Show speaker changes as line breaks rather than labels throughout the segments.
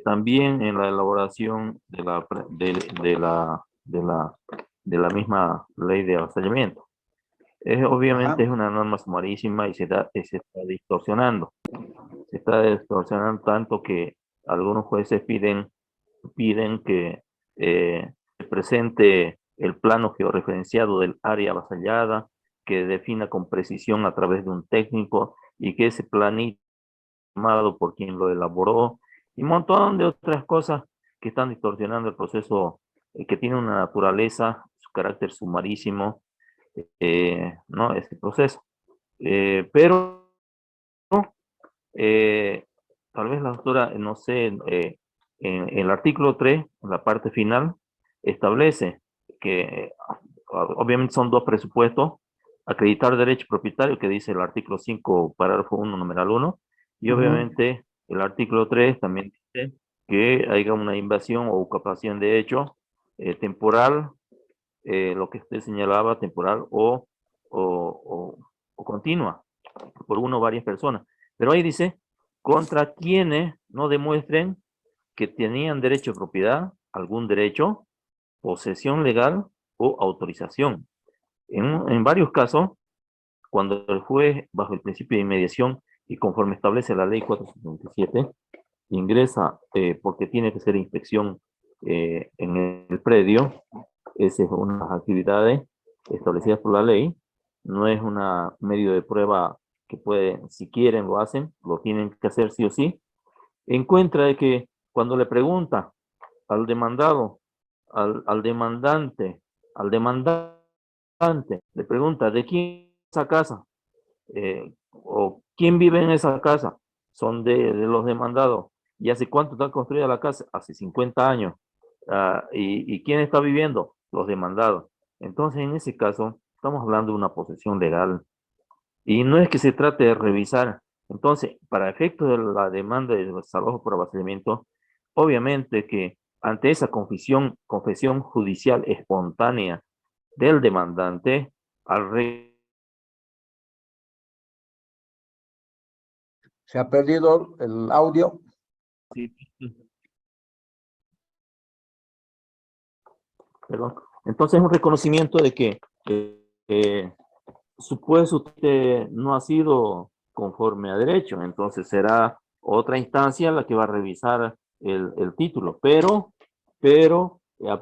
también en la elaboración de la misma ley de avasallamiento. Obviamente
Ajá.
es una norma sumarísima y se está distorsionando. Se está distorsionando tanto que algunos jueces piden que se presente el plano georreferenciado del área avasallada, que defina con precisión a través de un técnico y que ese planito tomado por quien lo elaboró y un montón de otras cosas que están distorsionando el proceso, que tiene una naturaleza, su carácter sumarísimo, ¿no? Este proceso. Pero eh, tal vez la doctora, no sé, en el artículo 3, en la parte final, establece que obviamente son dos presupuestos: acreditar derecho propietario, que dice el artículo 5, parágrafo 1, numeral 1, y
Ujú.
obviamente el artículo 3 también dice que haya una invasión o ocupación de hecho temporal, lo que usted señalaba, temporal o continua, por uno o varias personas. Pero ahí dice, contra quienes no demuestren que tenían derecho de propiedad, algún derecho, posesión legal o autorización. En varios casos, cuando el juez, bajo el principio de inmediación y conforme establece la ley 477, ingresa porque tiene que ser inspección en el predio, esa es una de las actividades establecidas por la ley, no es un medio de prueba que pueden, si quieren lo hacen, lo tienen que hacer sí o sí. Encuentra de que cuando le pregunta al demandado, al demandante, al demandante, le pregunta, ¿de quién es esa casa? O ¿quién vive en esa casa? Son de los demandados. ¿Y hace cuánto está construida la casa? Hace 50 años. ¿Y quién está viviendo? Los demandados. Entonces, en ese caso, estamos hablando de una posesión legal. Y no es que se trate de revisar. Entonces, para efectos de la demanda de desalojo por abastecimiento, obviamente que ante esa confesión judicial espontánea del demandante, al rey,
Se ha perdido el audio.
perdón, entonces es un reconocimiento de que eh, su puesto no ha sido conforme a derecho, entonces será otra instancia la que va a revisar el título, pero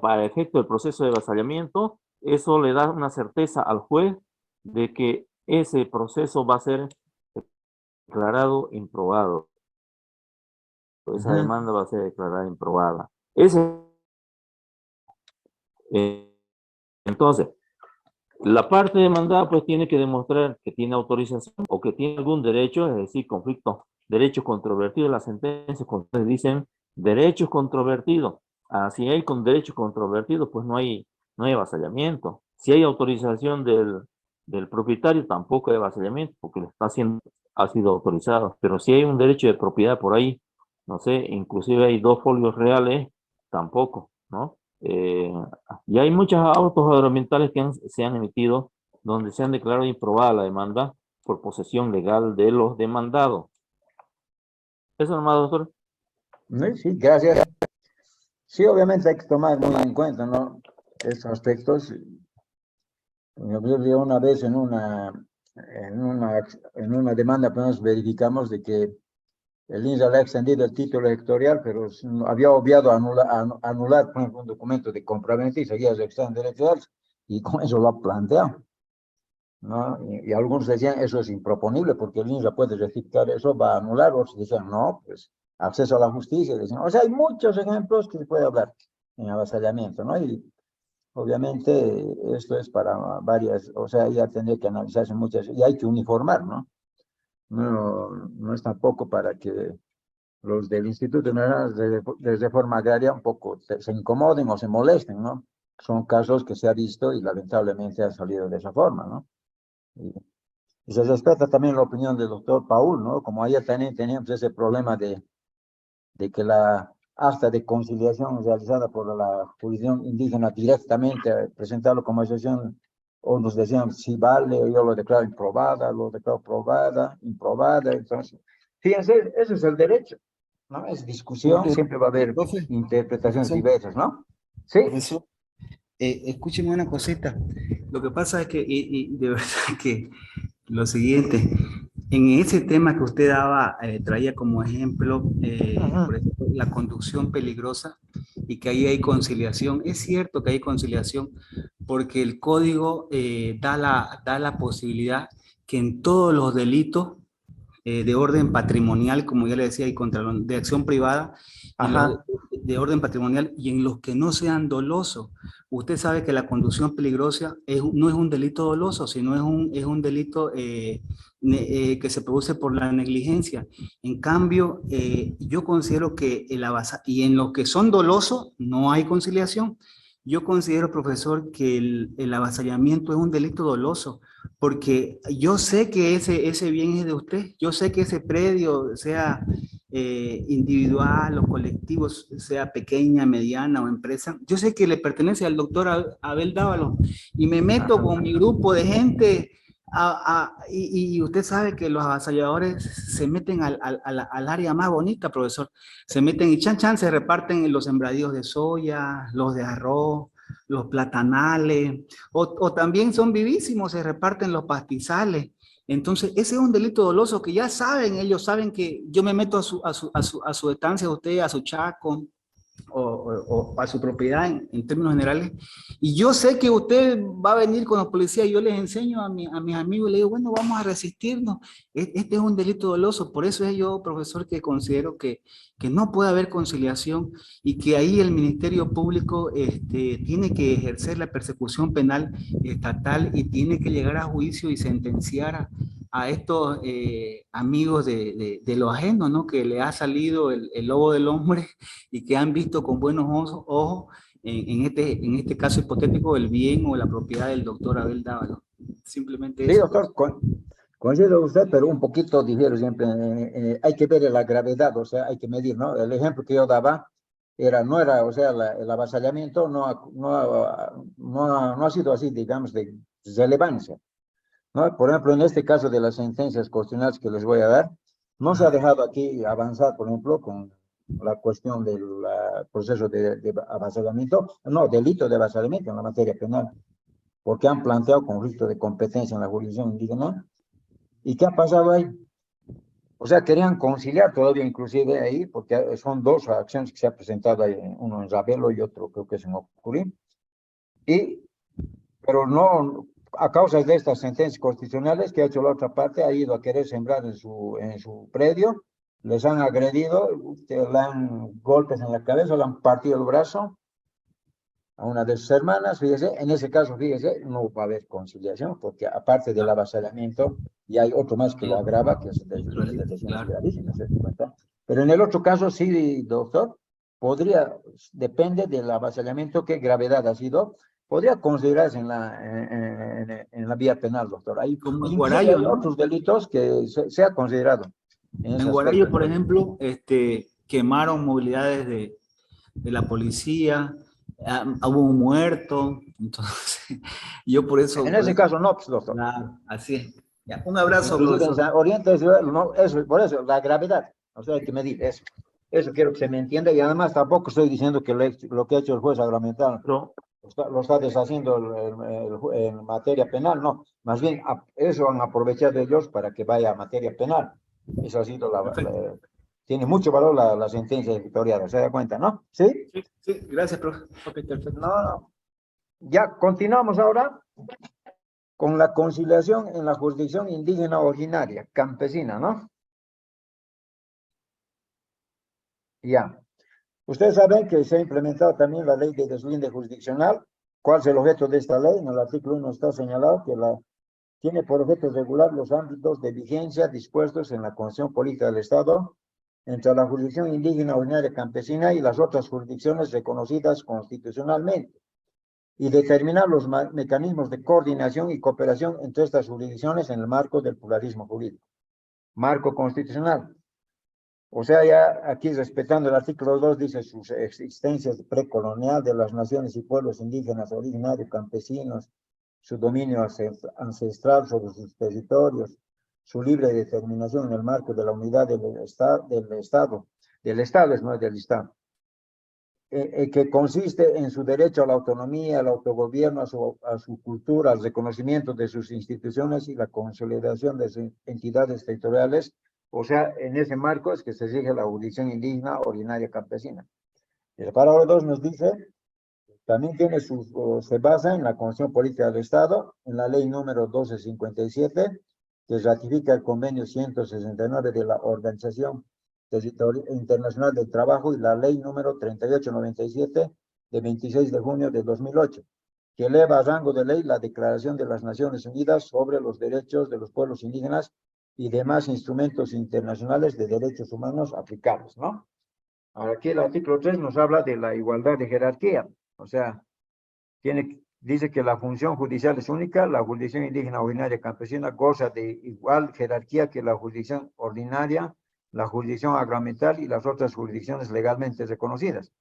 para efecto del proceso de avasallamiento, eso le da una certeza al juez de que ese proceso va a ser declarado improbado, esa
Ujú.
demanda va a ser declarada improbada. Ese, eh, entonces, la parte demandada pues tiene que demostrar que tiene autorización o que tiene algún derecho, es decir, conflicto, derecho controvertido. Las sentencias cuando dicen derechos controvertidos. Si hay con derecho controvertido, pues no hay avasallamiento. Si hay autorización del propietario, tampoco hay avasallamiento porque ha sido autorizado. Pero si hay un derecho de propiedad por ahí, no sé, inclusive hay dos folios reales, tampoco, ¿no? Y hay muchos autos agroambientales que se han emitido donde se han declarado improbada la demanda por posesión legal de los demandados. Eso nomás, doctor.
Sí, sí, gracias. Sí, obviamente hay que tomar muy en cuenta, ¿no? Estos aspectos. Yo una vez en una demanda, pues verificamos de que el INSS había extendido el título electoral, pero había obviado anular, por ejemplo, un documento de compraventa y seguía su extensión electoral, y con eso lo ha planteado, ¿no? Y algunos decían, eso es improponible, porque el INSS puede rectificar eso, va a anular, otros decían, no, pues, acceso a la justicia, decían, o sea, hay muchos ejemplos que se puede hablar en avasallamiento, ¿no? Y obviamente esto es para varias, o sea, ya tendría que analizarse muchas, y hay que uniformar, ¿no? No es tampoco para que los del Instituto Nacional de Reforma Agraria un poco se incomoden o se molesten, ¿no? Son casos que se ha visto y lamentablemente han salido de esa forma, ¿no? Y se respeta también la opinión del doctor Paul, ¿no? Como ayer también teníamos ese problema de que la acta de conciliación realizada por la jurisdicción indígena directamente presentarlo como excepción, o nos decían si vale, yo lo declaro improbada, lo declaro probada, improbada, entonces, fíjense, ese es el derecho. ¿no? Es discusión, siempre va a haber
Profe,
interpretaciones
profesor,
diversas, ¿no? Sí,
profesor, escúcheme una cosita. Lo que pasa es que, y de verdad que lo siguiente, en ese tema que usted daba, traía como ejemplo, por
ujú,
ejemplo, la conducción peligrosa y que ahí hay conciliación. Es cierto que hay conciliación porque el código da la posibilidad que en todos los delitos de orden patrimonial, como ya le decía, y de acción privada, y los
ajá,
de orden patrimonial, y en los que no sean dolosos. Usted sabe que la conducción peligrosa no es un delito doloso, sino es un delito que se produce por la negligencia. En cambio, yo considero que y en los que son dolosos no hay conciliación. Yo considero, profesor, que el avasallamiento es un delito doloso, porque yo sé que ese bien es de usted, yo sé que ese predio, sea individual o colectivo, sea pequeña, mediana o empresa, yo sé que le pertenece al doctor Abel Dávalo, y me meto
ajá.
con mi grupo de gente, y usted sabe que los avasalladores se meten al área más bonita, profesor, se meten y chan chan se reparten en los sembradíos de soya, los de arroz, los platanales, o también son vivísimos, se reparten los pastizales. Entonces, ese es un delito doloso que ya saben, ellos saben que yo me meto a su estancia, a usted, a su chaco, o a su propiedad en términos generales. Y yo sé que usted va a venir con los policías y yo les enseño a mis amigos y les digo, bueno, vamos a resistirnos. Este es un delito doloso. Por eso es yo, profesor, que considero que no puede haber conciliación y que ahí el Ministerio Público tiene que ejercer la persecución penal estatal y tiene que llegar a juicio y sentenciar a estos amigos de lo ajeno, ¿no? Que le ha salido el lobo del hombre y que han visto con buenos ojos en este caso hipotético el bien o la propiedad del doctor Abel Dávalo. Simplemente
Sí,
eso,
doctor,
profesor.
coincido usted, pero un poquito difiero siempre. Hay que ver la gravedad, o sea, hay que medir, ¿no? El ejemplo que yo daba no era, o sea, el avasallamiento no ha sido así, digamos, de relevancia, ¿no? Por ejemplo, en este caso de las sentencias constitucionales que les voy a dar, no se ha
Ajá.
dejado aquí avanzar, por ejemplo, con la cuestión del proceso de avasallamiento, no, delito de avasallamiento en la materia penal, porque han planteado conflicto de competencia en la jurisdicción indígena. ¿Y qué ha pasado ahí? O sea, querían conciliar todavía inclusive ahí, porque son dos acciones que se ha presentado ahí, uno en Ravelo y otro creo que es en Ocurí, y, pero no, a causa de estas sentencias constitucionales que ha hecho la otra parte, ha ido a querer sembrar en su predio, les han agredido, le han golpes en la cabeza, le han partido el brazo a una de sus hermanas, fíjese, en ese caso, fíjese, no va a haber conciliación, porque aparte del avasallamiento, y hay otro más que lo agrava, que es el de lesiones
Claro.
gravísimas, ¿se da cuenta? Pero en el otro caso, sí, doctor, podría, depende del avasallamiento, qué gravedad ha sido, podría considerarse en la vía penal, doctor. Hay,
Como en
inclusive
Guarayo,
hay
¿no?
otros delitos que se ha considerado en ese
En Guarayo,
aspecto.
por ejemplo, quemaron movilidades de la policía, hubo un muerto, entonces yo
En
por
ese
eso,
caso, no, pues, doctor.
claro, así es. Ya, un abrazo,
Inclusive en
profesor.
San Oriente, no, eso, por eso, la gravedad, o sea, hay que medir eso. Eso quiero que se me entienda y además tampoco estoy diciendo que lo que ha hecho el juez agroambiental
Pero,
lo está deshaciendo en materia penal, no, más bien eso han aprovechado ellos para que vaya a materia penal. Eso ha sido
Perfecto.
tiene mucho valor la sentencia editorial, ¿se da cuenta, no? ¿Sí?
Sí, sí, gracias, profe. Ok, perfecto.
No, no. Ya continuamos ahora con la conciliación en la jurisdicción indígena originaria, campesina, ¿no? Ya. Ustedes saben que se ha implementado también la ley de deslinde jurisdiccional. ¿Cuál es el objeto de esta ley? En el artículo 1 está señalado que tiene por objeto regular los ámbitos de vigencia dispuestos en la Constitución Política del Estado entre la jurisdicción indígena ordinaria campesina y las otras jurisdicciones reconocidas constitucionalmente y determinar los mecanismos de coordinación y cooperación entre estas jurisdicciones en el marco del pluralismo jurídico. Marco constitucional. O sea, ya aquí respetando el artículo 2 dice sus existencias precolonial de las naciones y pueblos indígenas originarios campesinos, su dominio ancestral sobre sus territorios, su libre determinación en el marco de la unidad del Estado, del Estado, no es del Estado. Que consiste en su derecho a la autonomía, al autogobierno, a su cultura, al reconocimiento de sus instituciones y la consolidación de sus entidades territoriales. O sea, en ese marco es que se rige la jurisdicción indígena ordinaria campesina. El párrafo 2 nos dice, también se basa en la Constitución Política del Estado, en la ley número 1257, que ratifica el convenio 169 de la Organización Internacional del Trabajo y la ley número 3897 de 26 de junio de 2008, que eleva a rango de ley la Declaración de las Naciones Unidas sobre los Derechos de los Pueblos Indígenas y demás instrumentos internacionales de derechos humanos aplicables, ¿no? Ahora aquí el artículo 3 nos habla de la igualdad de jerarquía, o sea, dice que la función judicial es única, la jurisdicción indígena ordinaria campesina goza de igual jerarquía que la jurisdicción ordinaria, la jurisdicción agroambiental y las otras jurisdicciones legalmente reconocidas.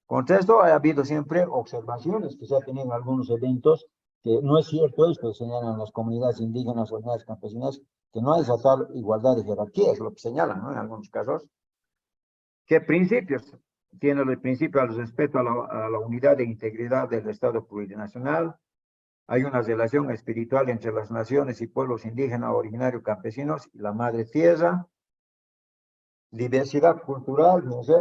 Contra esto ha habido siempre observaciones que se han tenido en algunos eventos, que no es cierto esto, señalan las comunidades indígenas ordinarias campesinas, que no hay esa tal igualdad de jerarquía, es lo que señalan, ¿no? En algunos casos. ¿Qué principios? Tiene el principio al respeto a la unidad e integridad del Estado plurinacional. Hay una relación espiritual entre las naciones y pueblos indígenas, originarios, campesinos y la madre tierra. Diversidad cultural, no sé,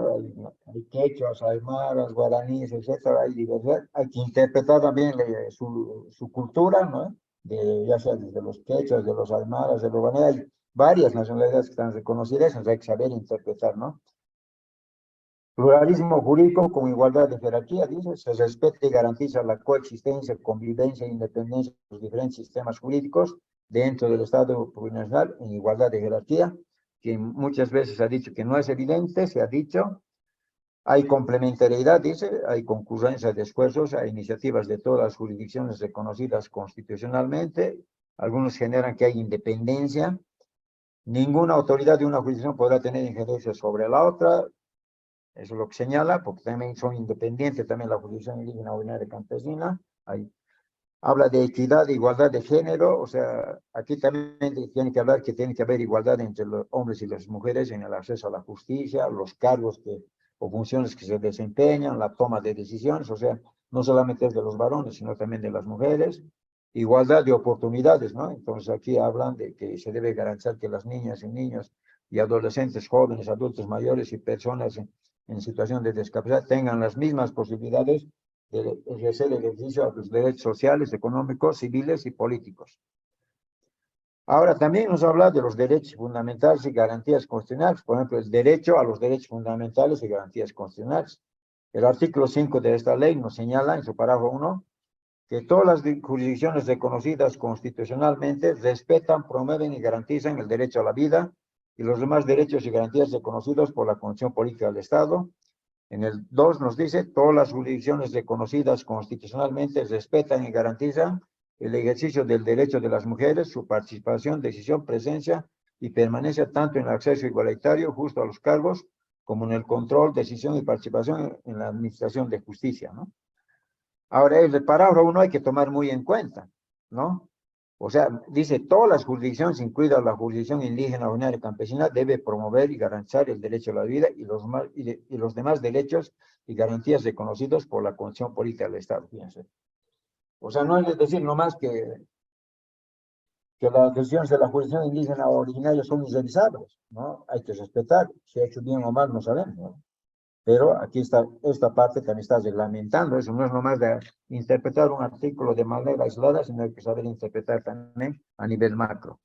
hay quechuas, aymaras, guaraníes, etcétera, hay diversidad. Hay que interpretar también su cultura, ¿no? Ya sea desde los quechuas, de los aymaras, de los guaraníes, hay varias nacionalidades que están reconocidas, entonces hay que saber interpretar, ¿no? Pluralismo jurídico con igualdad de jerarquía, dice, se respeta y garantiza la coexistencia, convivencia e independencia de los diferentes sistemas jurídicos dentro del Estado plurinacional en igualdad de jerarquía, que muchas veces se ha dicho que no es evidente, se ha dicho. Hay complementariedad, dice, hay concurrencia de esfuerzos a iniciativas de todas las jurisdicciones reconocidas constitucionalmente. Algunos generan que hay independencia. Ninguna autoridad de una jurisdicción podrá tener injerencia sobre la otra. Eso es lo que señala, porque también son independientes, también la jurisdicción indígena ordinaria campesina. Habla de equidad e igualdad de género, o sea, aquí también tiene que hablar que tiene que haber igualdad entre los hombres y las mujeres en el acceso a la justicia, los cargos o funciones que se desempeñan, la toma de decisiones, o sea, no solamente es de los varones, sino también de las mujeres. Igualdad de oportunidades, ¿no? Entonces aquí hablan de que se debe garantizar que las niñas y niños y adolescentes, jóvenes, adultos mayores y personas en situación de discapacidad tengan las mismas posibilidades de ejercer el ejercicio a sus derechos sociales, económicos, civiles y políticos. Ahora, también nos habla de los derechos fundamentales y garantías constitucionales, por ejemplo, el derecho a los derechos fundamentales y garantías constitucionales. El artículo 5 de esta ley nos señala en su párrafo 1 que todas las jurisdicciones reconocidas constitucionalmente respetan, promueven y garantizan el derecho a la vida y los demás derechos y garantías reconocidos por la Constitución Política del Estado. En el 2 nos dice, todas las jurisdicciones reconocidas constitucionalmente respetan y garantizan el ejercicio del derecho de las mujeres, su participación, decisión, presencia y permanencia tanto en el acceso igualitario, justo a los cargos, como en el control, decisión y participación en la administración de justicia, ¿no? Ahora, el párrafo 1 hay que tomar muy en cuenta, ¿no? O sea, dice, todas las jurisdicciones, incluida la jurisdicción indígena, ordinaria y campesina, debe promover y garantizar el derecho a la vida y los demás derechos y garantías reconocidos por la Constitución Política del Estado, fíjense. O sea, no es decir nomás que las decisiones de la jurisdicción indígena ordinaria son irrevisables, ¿no? Hay que respetar, si ha hecho bien o mal no sabemos, ¿no? Pero aquí está, esta parte también está reglamentando, eso no es nomás de interpretar un artículo de manera aislada, sino hay que saber interpretar también a nivel macro.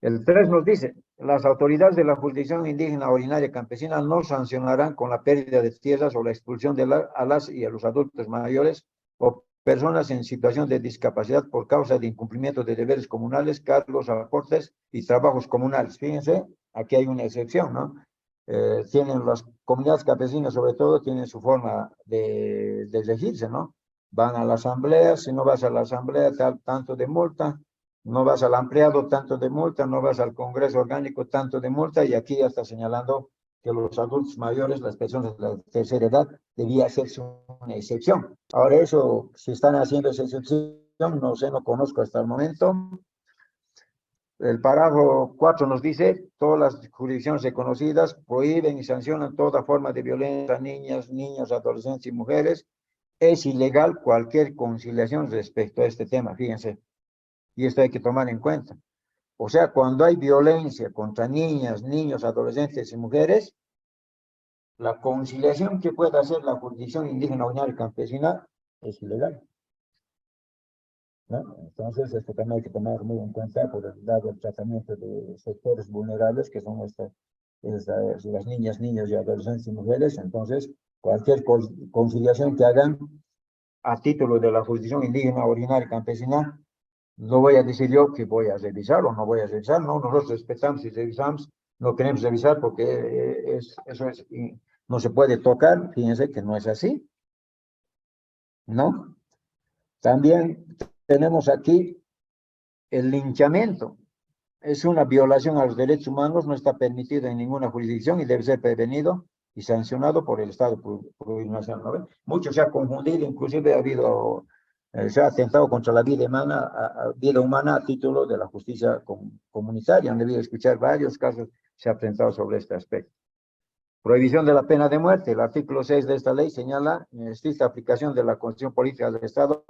El 3 nos dice, las autoridades de la jurisdicción indígena ordinaria campesina no sancionarán con la pérdida de tierras o la expulsión a las y a los adultos mayores o personas en situación de discapacidad por causa de incumplimiento de deberes comunales, cargos, aportes y trabajos comunales. Fíjense, aquí hay una excepción, ¿no? Tienen las comunidades campesinas, sobre todo, tienen su forma de regirse, ¿no? Van a la asamblea, si no vas a la asamblea, tanto de multa, no vas al ampliado, tanto de multa, no vas al Congreso Orgánico, tanto de multa, y aquí ya está señalando que los adultos mayores, las personas de la tercera edad, debía hacerse una excepción. Ahora eso, si están haciendo esa excepción, no sé, no conozco hasta el momento. El párrafo 4 nos dice, todas las jurisdicciones reconocidas prohíben y sancionan toda forma de violencia a niñas, niños, adolescentes y mujeres. Es ilegal cualquier conciliación respecto a este tema, fíjense. Y esto hay que tomar en cuenta. O sea, cuando hay violencia contra niñas, niños, adolescentes y mujeres, la conciliación que pueda hacer la jurisdicción indígena, ordinaria y campesina es ilegal, ¿no? Entonces, esto también hay que tomar muy en cuenta por el dado el tratamiento de sectores vulnerables, que son las niñas, niños y adolescentes y mujeres. Entonces, cualquier conciliación que hagan a título de la jurisdicción indígena, ordinaria y campesina, no voy a decir yo que voy a revisar o no voy a revisar, no, nosotros respetamos y revisamos, no queremos revisar porque eso es, no se puede tocar, fíjense que no es así, ¿no? También tenemos aquí el linchamiento. Es una violación a los derechos humanos, no está permitido en ninguna jurisdicción y debe ser prevenido y sancionado por el Estado plurinacional, ¿no? Mucho se ha confundido, inclusive ha habido, se ha atentado contra la vida humana a título de la justicia comunitaria. Han debido escuchar varios casos, se ha atentado sobre este aspecto. Prohibición de la pena de muerte. El artículo 6 de esta ley señala, en estricta aplicación de la Constitución Política del Estado,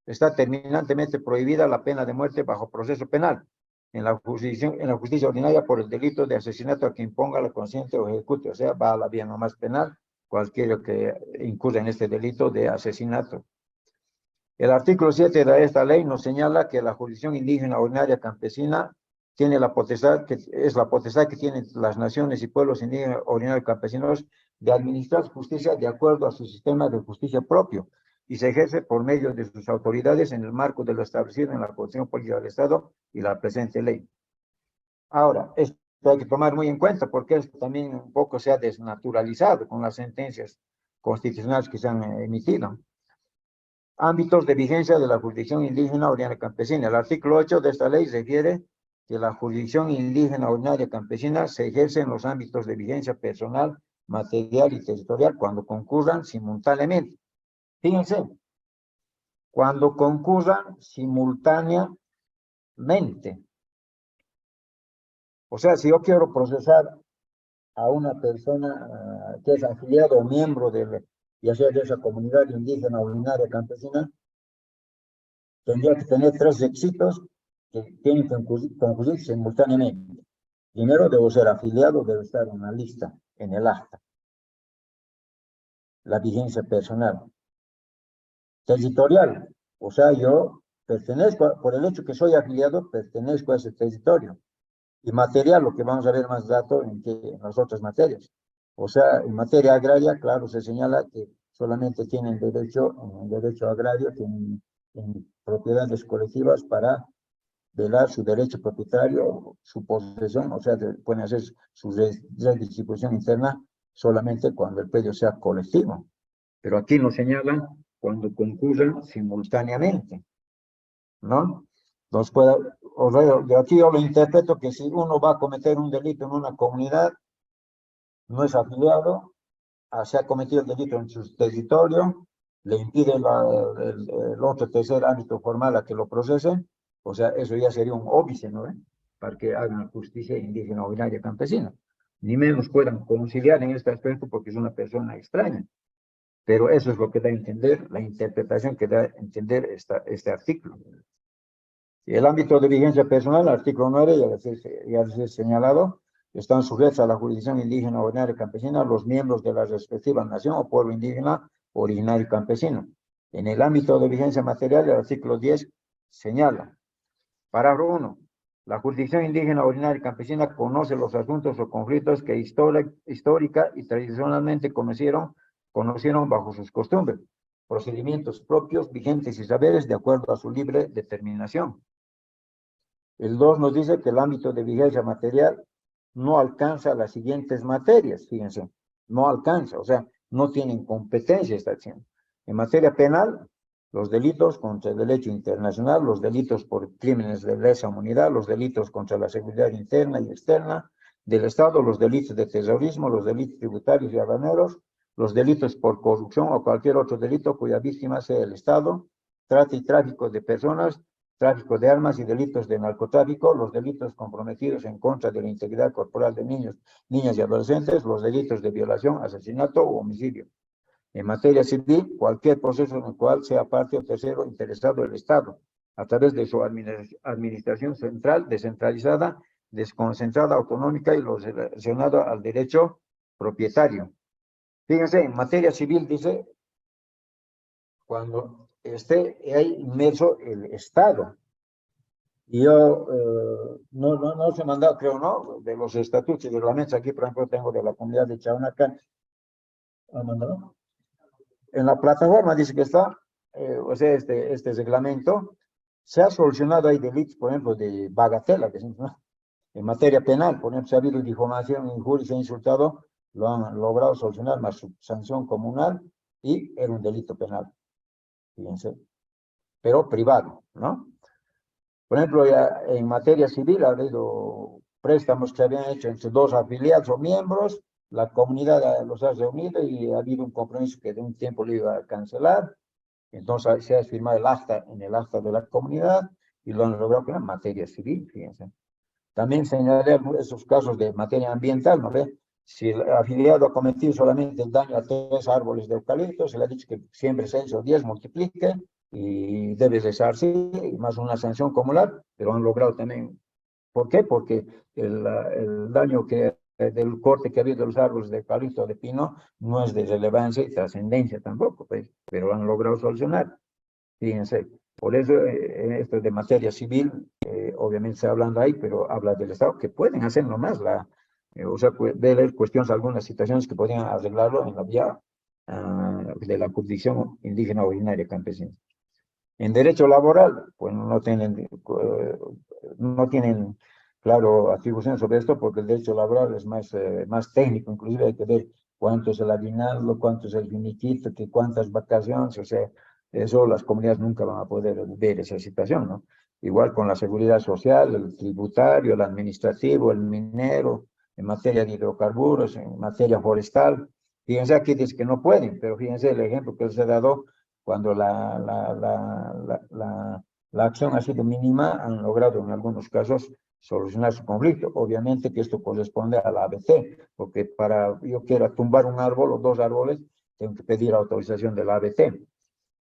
está terminantemente prohibida la pena de muerte bajo proceso penal en la justicia ordinaria por el delito de asesinato a quien imponga la consciente o ejecute. O sea, va a la vía nomás penal cualquiera que incurra en este delito de asesinato. El artículo 7 de esta ley nos señala que la jurisdicción indígena ordinaria campesina tiene la potestad, que es la potestad que tienen las naciones y pueblos indígenas ordinarios campesinos de administrar justicia de acuerdo a su sistema de justicia propio y se ejerce por medio de sus autoridades en el marco de lo establecido en la Constitución Política del Estado y la presente ley. Ahora, esto hay que tomar muy en cuenta porque esto también un poco se ha desnaturalizado con las sentencias constitucionales que se han emitido. Ámbitos de vigencia de la jurisdicción indígena ordinaria campesina. El artículo 8 de esta ley refiere que la jurisdicción indígena ordinaria campesina se ejerce en los ámbitos de vigencia personal, material y territorial cuando concurran simultáneamente. Fíjense, cuando concurran simultáneamente. O sea, si yo quiero procesar a una persona que es afiliado o miembro ya sea de esa comunidad indígena ordinaria campesina, tendría que tener 3 requisitos que tienen que concurrir simultáneamente. Primero, debo ser afiliado, debe estar en la lista, en el acta. La vigencia personal. Territorial, o sea, yo pertenezco, por el hecho que soy afiliado, pertenezco a ese territorio. Y material, lo que vamos a ver más rato en las otras materias. O sea, en materia agraria, claro, se señala que solamente tienen derecho agrario, tienen en propiedades colectivas para velar su derecho propietario, su posesión, o sea, pueden hacer su redistribución interna solamente cuando el predio sea colectivo. Pero aquí nos señalan cuando concurran simultáneamente, ¿no? De aquí yo lo interpreto que si uno va a cometer un delito en una comunidad, no es afiliado, se ha cometido el delito en su territorio, le impide el otro tercer ámbito formal a que lo procesen, o sea, eso ya sería un óbice, ¿no? Para que hagan justicia indígena ordinaria campesina. Ni menos puedan conciliar en este aspecto porque es una persona extraña. Pero eso es lo que da a entender, la interpretación que da a entender este artículo. Y el ámbito de vigencia personal, artículo 9, ya les he señalado, están sujetos a la jurisdicción indígena ordinaria campesina los miembros de la respectiva nación o pueblo indígena originario campesino. En el ámbito de vigencia material, el artículo 10 señala, párrafo 1, la jurisdicción indígena ordinaria campesina conoce los asuntos o conflictos que histórica y tradicionalmente conocieron bajo sus costumbres, procedimientos propios, vigentes y saberes de acuerdo a su libre determinación. El 2 nos dice que el ámbito de vigencia material no alcanza las siguientes materias, fíjense, no alcanza, o sea, no tienen competencia esta acción. En materia penal, los delitos contra el derecho internacional, los delitos por crímenes de lesa humanidad, los delitos contra la seguridad interna y externa del Estado, los delitos de terrorismo, los delitos tributarios y aduaneros, los delitos por corrupción o cualquier otro delito cuya víctima sea el Estado, trata y tráfico de personas, tráfico de armas y delitos de narcotráfico, los delitos comprometidos en contra de la integridad corporal de niños, niñas y adolescentes, los delitos de violación, asesinato o homicidio. En materia civil, cualquier proceso en el cual sea parte o tercero interesado el Estado, a través de su administración central, descentralizada, desconcentrada, autonómica y lo relacionado al derecho propietario. Fíjense, en materia civil dice, cuando esté ahí inmerso el Estado. Y yo no se ha mandado, creo, ¿no? De los estatutos y reglamentos, aquí, por ejemplo, tengo de la comunidad de Chaunaca. ¿Ha mandado? En la plataforma dice que está, o sea, este reglamento, se ha solucionado, hay delitos, por ejemplo, de bagatela, que es, ¿no? En materia penal, por ejemplo, si ha habido difamación, injuria, se ha insultado, lo han logrado solucionar más su sanción comunal y era un delito penal, fíjense, pero privado, ¿no? Por ejemplo, ya en materia civil ha habido préstamos que se habían hecho entre dos afiliados o miembros, la comunidad los ha reunido y ha habido un compromiso que de un tiempo lo iba a cancelar, entonces se ha firmado el acta en el acta de la comunidad y lo han logrado en materia civil, fíjense. También señalé esos casos de materia ambiental, ¿no ve? Si el afiliado ha cometido solamente el daño a 3 árboles de eucalipto, se le ha dicho que siempre 6 o 10 multiplique y debe resarcir, y más una sanción comunal, pero han logrado también. ¿Por qué? Porque el daño del corte que ha habido de los árboles de eucalipto o de pino no es de relevancia y trascendencia tampoco, pues, pero han logrado solucionar. Fíjense, por eso esto de materia civil, obviamente está hablando ahí, pero habla del Estado, que pueden hacer nomás o sea, ver cuestiones, algunas situaciones que podrían arreglarlo en la vía de la jurisdicción indígena originaria campesina. En derecho laboral, pues no tienen, claro, atribuciones sobre esto, porque el derecho laboral es más técnico, inclusive hay que ver cuánto es el aguinaldo, cuánto es el finiquito, cuántas vacaciones, o sea, eso las comunidades nunca van a poder ver esa situación, ¿no? Igual con la seguridad social, el tributario, el administrativo, el minero, en materia de hidrocarburos, en materia forestal. Fíjense, aquí dice que no pueden, pero fíjense el ejemplo que les he dado, cuando la acción ha sido mínima, han logrado en algunos casos solucionar su conflicto. Obviamente que esto corresponde a la ABC, porque yo quiero tumbar un árbol o 2 árboles, tengo que pedir autorización de la ABC.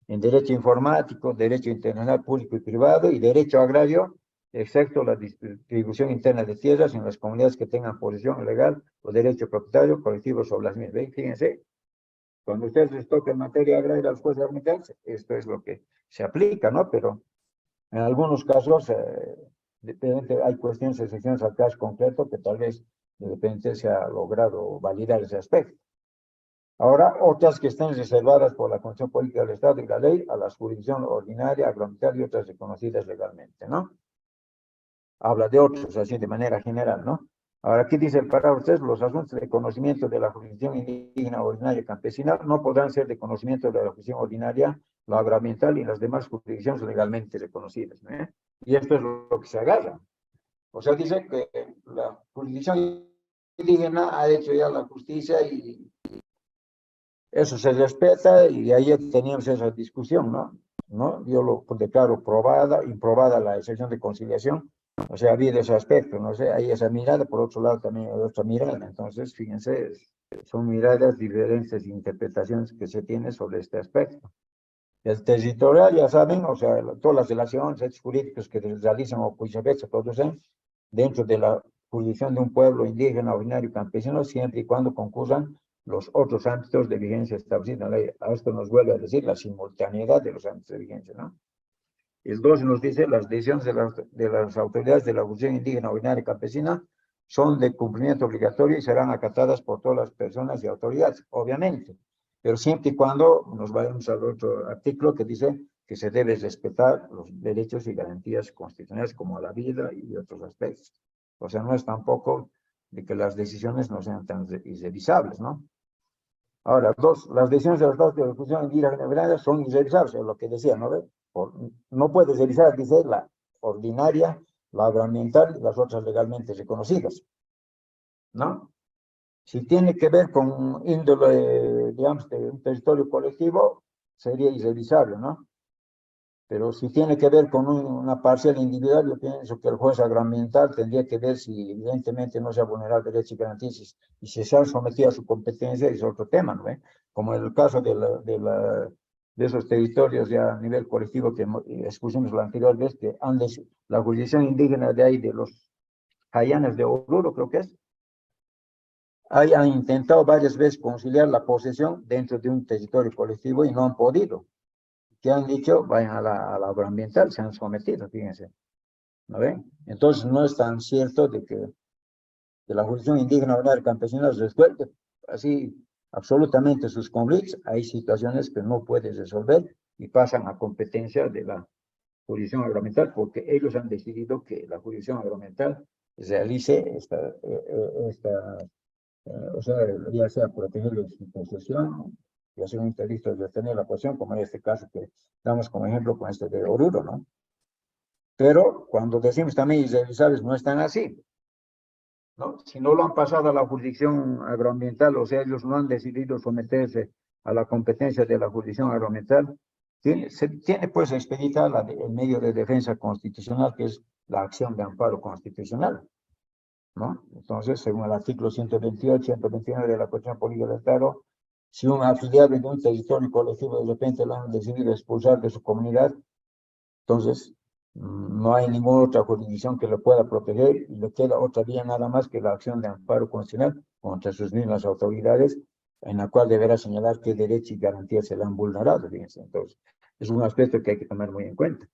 En derecho informático, derecho internacional público y privado y derecho agrario, excepto la distribución interna de tierras en las comunidades que tengan posesión legal o derecho propietario colectivo sobre las mismas. Fíjense, cuando ustedes les toca en materia agraria a los jueces argumentales, esto es lo que se aplica, ¿no? Pero en algunos casos, hay cuestiones, excepciones al caso concreto que tal vez de repente se ha logrado validar ese aspecto. Ahora, otras que estén reservadas por la Constitución Política del Estado y la ley a la jurisdicción ordinaria, agroambiental y otras reconocidas legalmente, ¿no? Habla de otros, así de manera general, ¿no? Ahora, aquí dice el párrafo 3, los asuntos de conocimiento de la jurisdicción indígena ordinaria campesina no podrán ser de conocimiento de la jurisdicción ordinaria, la agroambiental y las demás jurisdicciones legalmente reconocidas, ¿eh? Y esto es lo que se agarra. O sea, dice que la jurisdicción indígena ha hecho ya la justicia y eso se respeta y ayer teníamos esa discusión, ¿no? Yo lo declaro improbada la excepción de conciliación. O sea, había ese aspecto, no sé, hay esa mirada, por otro lado también hay otra mirada. Entonces, fíjense, son miradas diferentes, interpretaciones que se tienen sobre este aspecto. El territorial, ya saben, o sea, todas las relaciones, hechos jurídicos que se realizan o cuya vez se producen dentro de la jurisdicción de un pueblo indígena, ordinario, campesino, siempre y cuando concurran los otros ámbitos de vigencia establecidos en la ley. A esto nos vuelve a decir la simultaneidad de los ámbitos de vigencia, ¿no? El 2 nos dice, las decisiones de las autoridades de la jurisdicción indígena, ordinaria y campesina son de cumplimiento obligatorio y serán acatadas por todas las personas y autoridades, obviamente, pero siempre y cuando nos vayamos al otro artículo que dice que se debe respetar los derechos y garantías constitucionales como la vida y otros aspectos. O sea, no es tampoco de que las decisiones no sean tan irrevisables, ¿no? Ahora, 2, las decisiones de los estados de la Constitución indígena son irrevisables, es lo que decía, ¿no? No puedes revisar, dice, la ordinaria, la agroambiental y las otras legalmente reconocidas, ¿no? Si tiene que ver con índole, digamos, de un territorio colectivo, sería irrevisable, ¿no? Pero si tiene que ver con una parcela individual, yo pienso que el juez agroambiental tendría que ver si evidentemente no se ha vulnerado derechos y garantías y si se han sometido a su competencia, es otro tema, ¿no? Como en el caso de esos territorios ya a nivel colectivo que expusimos la anterior vez, que la jurisdicción indígena de ahí, de los Hayanes de Oruro, creo que es, han intentado varias veces conciliar la posesión dentro de un territorio colectivo y no han podido. Que han dicho, vayan a la agroambiental, se han sometido, fíjense, ¿no ven? Entonces no es tan cierto de que la jurisdicción indígena obrera campesina resuelve así absolutamente sus conflictos. Hay situaciones que no puedes resolver y pasan a competencia de la jurisdicción agroambiental porque ellos han decidido que la jurisdicción agroambiental realice o sea, ya sea proteger su posesión, ya sea un interés de tener la posesión, como en este caso que damos como ejemplo con este de Oruro, ¿no? Pero cuando decimos también irrealizables, no están así, ¿no? Si no lo han pasado a la jurisdicción agroambiental, o sea, ellos no han decidido someterse a la competencia de la jurisdicción agroambiental, se tiene pues expedita el medio de defensa constitucional, que es la acción de amparo constitucional, ¿no? Entonces, según el artículo 128, 129 de la Constitución Política del Estado, si un afiliado de un territorio colectivo de repente lo han decidido expulsar de su comunidad, entonces no hay ninguna otra jurisdicción que lo pueda proteger y le queda otra vía nada más que la acción de amparo constitucional contra sus mismas autoridades, en la cual deberá señalar qué derechos y garantías se le han vulnerado, fíjense. Entonces, es un aspecto que hay que tomar muy en cuenta.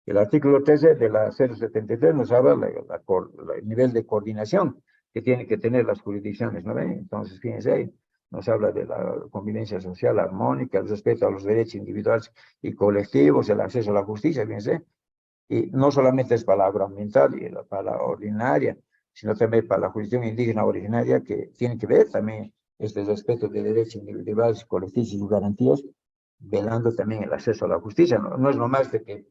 El artículo 13 de la 073 nos habla del nivel de coordinación que tienen que tener las jurisdicciones, ¿no ven? Entonces, fíjense ahí, nos habla de la convivencia social armónica, el respeto a los derechos individuales y colectivos, el acceso a la justicia, fíjense, y no solamente es para la agroambiental y para la ordinaria, sino también para la jurisdicción indígena originaria, que tiene que ver también este respeto de derechos individuales, colectivos y garantías, velando también el acceso a la justicia. No es nomás de que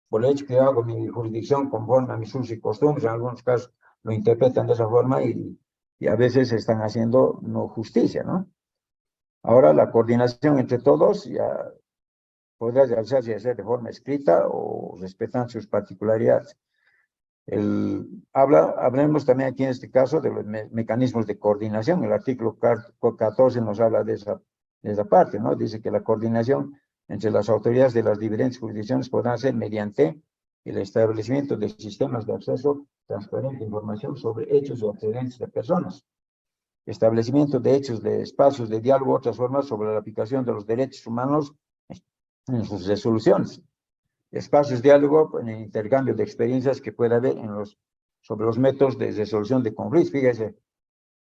por el hecho que yo hago mi jurisdicción conforme a mis usos y costumbres, en algunos casos lo interpretan de esa forma y a veces están haciendo no justicia, ¿no? Ahora la coordinación entre todos ya podrá realizarse de forma escrita o respetando sus particularidades. Hablemos también aquí en este caso de los mecanismos de coordinación. El artículo 14 nos habla de esa parte, ¿no? Dice que la coordinación entre las autoridades de las diferentes jurisdicciones podrá ser mediante el establecimiento de sistemas de acceso transparente a información sobre hechos o antecedentes de personas, establecimiento de hechos de espacios de diálogo, otras formas sobre la aplicación de los derechos humanos en sus resoluciones, espacios de diálogo en el intercambio de experiencias que pueda haber sobre los métodos de resolución de conflictos, fíjese.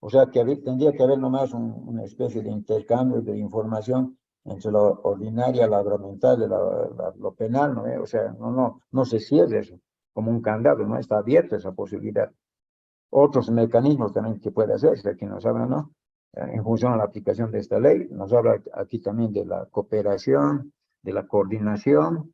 O sea, que tendría que haber nomás una especie de intercambio de información entre lo ordinaria, lo agroambiental, lo penal, ¿no? O sea, no se cierre eso como un candado, ¿no? Está abierta esa posibilidad. Otros mecanismos también que puede hacerse, aquí nos habla, ¿no? En función a la aplicación de esta ley, nos habla aquí también de la cooperación, de la coordinación.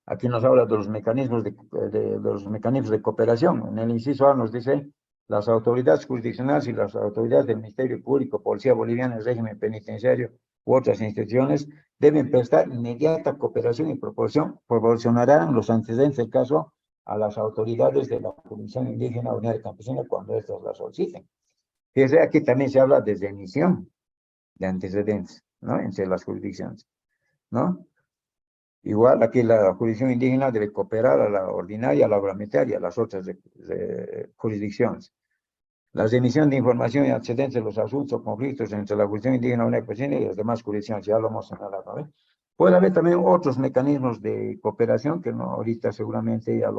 Aquí nos habla de los mecanismos de cooperación. En el inciso A nos dice, las autoridades jurisdiccionales y las autoridades del Ministerio Público, Policía Boliviana, el régimen penitenciario u otras instituciones deben prestar inmediata cooperación y proporcionarán los antecedentes del caso a las autoridades de la jurisdicción indígena ordinaria campesina cuando éstas las soliciten. Fíjense, aquí también se habla desde emisión de antecedentes, ¿no? Entre las jurisdicciones, ¿no? Igual aquí la jurisdicción indígena debe cooperar a la ordinaria, a la agroalimentaria, a las otras jurisdicciones. La emisión de información y antecedentes de los asuntos o conflictos entre la jurisdicción indígena campesina y las demás jurisdicciones, ya lo hemos señalado, ¿eh? Puede haber también otros mecanismos de cooperación que no ahorita seguramente ya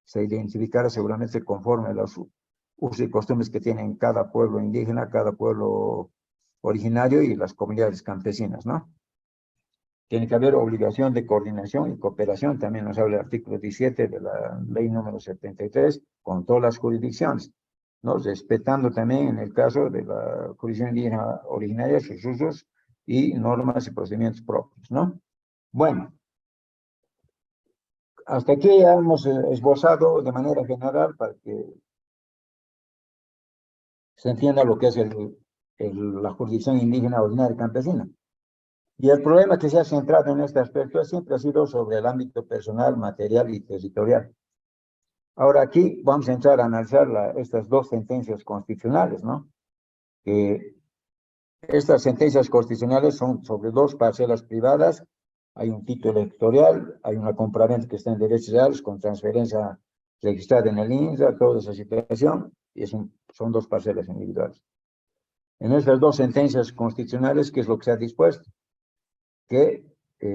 se identificará seguramente conforme a los usos y costumbres que tienen cada pueblo indígena, cada pueblo originario y las comunidades campesinas, ¿no? Tiene que haber obligación de coordinación y cooperación, también nos habla el artículo 17 de la ley número 73, con todas las jurisdicciones, ¿no? Respetando también en el caso de la jurisdicción indígena originaria sus usos y normas y procedimientos propios, ¿no? Bueno, hasta aquí ya hemos esbozado de manera general para que se entienda lo que es la jurisdicción indígena ordinaria campesina. Y el problema que se ha centrado en este aspecto siempre ha sido sobre el ámbito personal, material y territorial. Ahora aquí vamos a entrar a analizar estas dos sentencias constitucionales, ¿no? Que estas sentencias constitucionales son sobre dos parcelas privadas, hay un título electoral, hay una compraventa que está en derechos reales con transferencia registrada en el INSA, toda esa situación, y son dos parcelas individuales. En estas dos sentencias constitucionales, ¿qué es lo que se ha dispuesto? Que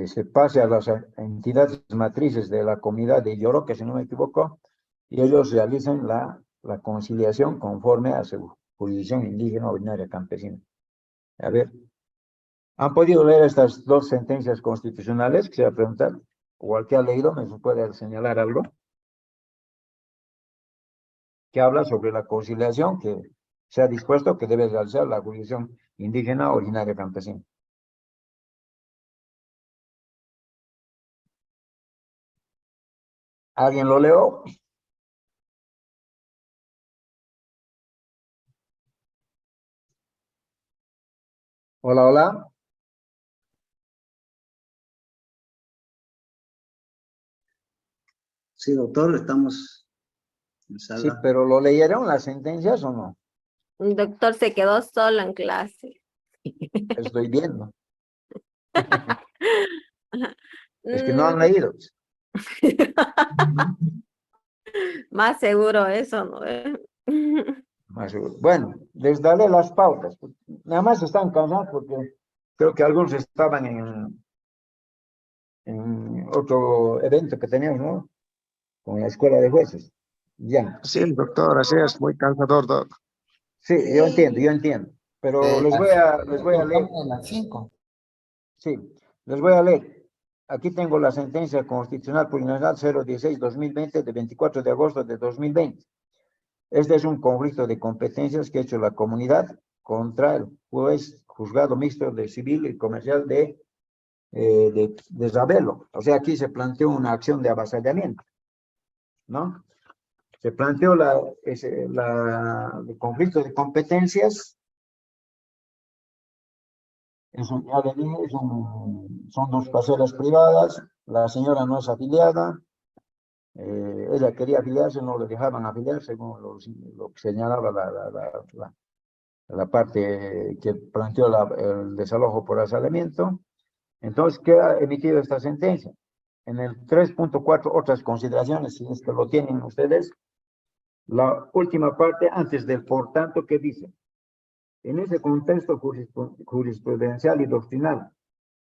se pase a las entidades matrices de la comunidad de Yoroca, si no me equivoco, y ellos realicen la conciliación conforme a su jurisdicción indígena ordinaria campesina. A ver, ¿han podido leer estas dos sentencias constitucionales? Quisiera preguntar, o al que ha leído, ¿me puede señalar algo? Que habla sobre la conciliación que se ha dispuesto que debe realizar la jurisdicción indígena originaria campesina. ¿Alguien lo leo? Hola, hola.
Sí, doctor, estamos en
Sí,
sala.
pero ¿lo leyeron las sentencias o no?
El doctor se quedó solo en clase.
Estoy viendo. Es que no han
Mm,
leído.
Más seguro eso, ¿no?
Más seguro. Bueno, les daré las pautas. Nada más están cansados porque creo que algunos estaban en otro evento que teníamos, ¿no? Con la escuela de jueces. Ya.
Sí, doctor, así es, muy cansador, doc.
Sí, yo entiendo. Pero les voy a leer.
En las 5.
Sí, les voy a leer. Aquí tengo la sentencia constitucional plurinacional 016-2020 de 24 de agosto de 2020. Este es un conflicto de competencias que ha hecho la comunidad contra el juzgado mixto de civil y comercial de Ravelo. O sea, aquí se planteó una acción de avasallamiento, ¿no? Se planteó el conflicto de competencias. Ya le dije, son dos parcelas privadas. La señora no es afiliada. Ella quería afiliarse, no le dejaban afiliar, según lo que señalaba la parte que planteó el desalojo por asalamiento. Entonces, ¿qué ha emitido esta sentencia? En el 3.4, otras consideraciones, si es que lo tienen ustedes, la última parte, antes del por tanto, ¿qué dice? En ese contexto jurisprudencial y doctrinal,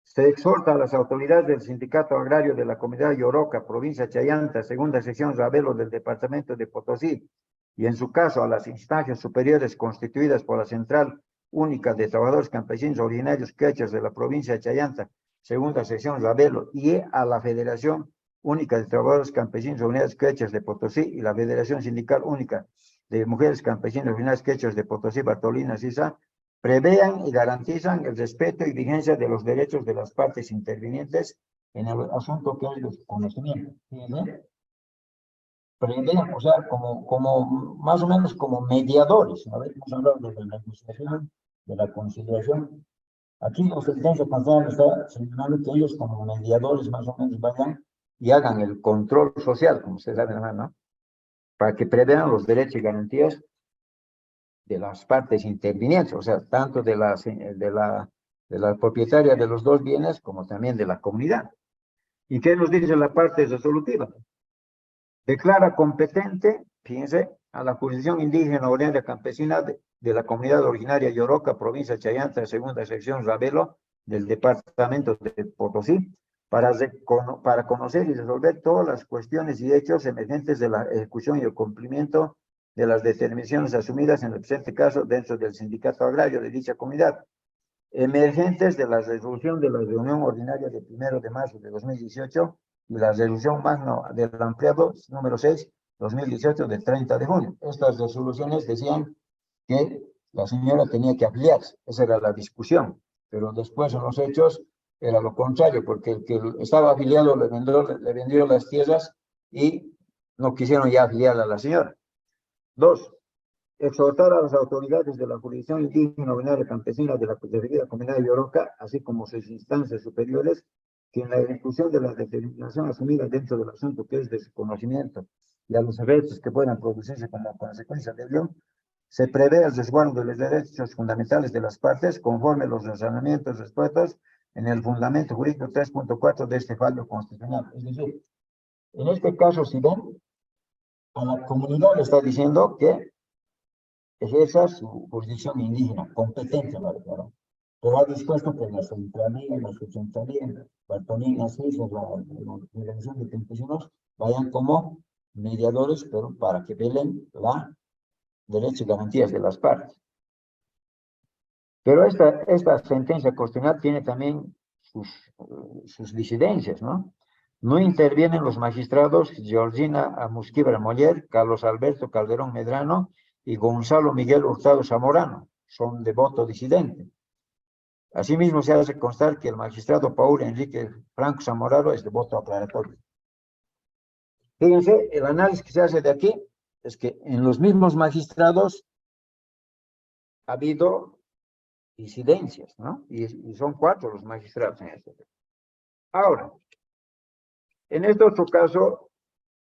se exhorta a las autoridades del Sindicato Agrario de la Comunidad Yoroca, provincia Chayanta, segunda sección Ravelo del departamento de Potosí, y en su caso a las instancias superiores constituidas por la Central Única de Trabajadores Campesinos Originarios Quechas de la provincia de Chayanta, segunda sección Ravelo, y a la Federación Única de Trabajadores Campesinos Originarios Quechas de Potosí y la Federación Sindical Única de Mujeres Campesinas Originarias Quechas de Potosí, Bartolina, Sisa, prevean y garantizan el respeto y vigencia de los derechos de las partes intervinientes en el asunto que es de conocimiento. ¿Sí? Prevean, o sea, como más o menos como mediadores. A ver, hemos hablado de la negociación, de la conciliación. Aquí la sentencia constitucional está señalando que ellos como mediadores más o menos vayan y hagan el control social, como ustedes saben, ¿no? Para que prevean los derechos y garantías de las partes intervinientes, o sea, tanto de la propietaria de los dos bienes como también de la comunidad. ¿Y qué nos dice la parte resolutiva? Declara competente, fíjense, a la jurisdicción indígena originaria campesina de la comunidad originaria Yoroca, provincia de Chayanta, segunda sección Ravelo, del departamento de Potosí, para conocer y resolver todas las cuestiones y hechos emergentes de la ejecución y el cumplimiento de las determinaciones asumidas en el presente caso dentro del sindicato agrario de dicha comunidad, emergentes de la resolución de la reunión ordinaria de 1 de marzo de 2018 y la resolución magna del ampliado número 6, 2018 de 30 de junio. Estas resoluciones decían que la señora tenía que afiliarse, esa era la discusión, pero después en los hechos era lo contrario, porque el que estaba afiliado le vendió las tierras y no quisieron ya afiliar a la señora. Dos, exhortar a las autoridades de la jurisdicción indígena ordinaria campesina de la referida comunidad de Lloroca, así como sus instancias superiores, que en la ejecución de la determinación asumida dentro del asunto que es de su conocimiento y a los eventos que puedan producirse como consecuencia de ello, se prevé el resguardo de los derechos fundamentales de las partes conforme los razonamientos expuestos en el fundamento jurídico 3.4 de este fallo constitucional. Es decir, en este caso, si ven, a la comunidad le está diciendo que ejerza su jurisdicción indígena, competente, la declaró. Pero ha dispuesto que la centralía, la subcentralía, Bartolina, Suiza, la Organización de Campesinos, vayan como mediadores, pero para que velen la derechos y garantías de las partes. Pero esta sentencia constitucional tiene también sus disidencias, ¿no? No intervienen los magistrados Georgina Amusquibra Moller, Carlos Alberto Calderón Medrano y Gonzalo Miguel Hurtado Zamorano. Son de voto disidente. Asimismo, se hace constar que el magistrado Paul Enrique Franco Zamorano es de voto aclaratorio. Fíjense, el análisis que se hace de aquí es que en los mismos magistrados ha habido disidencias, ¿no? Y son 4 los magistrados en este caso. Ahora, en este otro caso,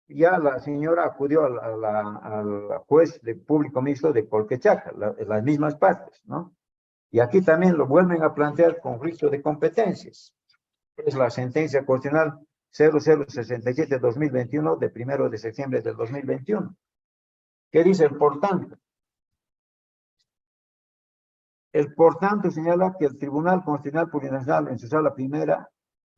ya la señora acudió al juez de público mixto de Colquechaca, las mismas partes, ¿no? Y aquí también lo vuelven a plantear conflicto de competencias. Es la sentencia constitucional 0067-2021 de 1 de septiembre del 2021. ¿Qué dice el por tanto? El por tanto señala que el Tribunal Constitucional Plurinacional en su sala primera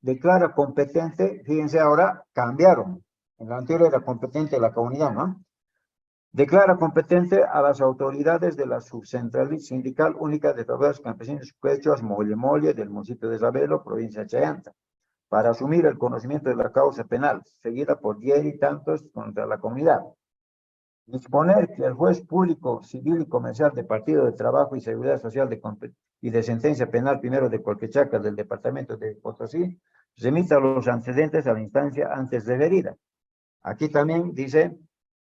declara competente, fíjense ahora, cambiaron. En la anterior era competente la comunidad, ¿no? Declara competente a las autoridades de la Subcentralidad Sindical Única de Trabajadores Campesinos Quechuas Molle Molle del municipio de Isabelo, provincia de Chayanta, para asumir el conocimiento de la causa penal, seguida por 10 y tantos contra la comunidad. Disponer que el juez público civil y comercial de Partido de Trabajo y Seguridad Social y de Sentencia Penal primero de Colquechaca del Departamento de Potosí remita los antecedentes a la instancia antes referida. Aquí también dice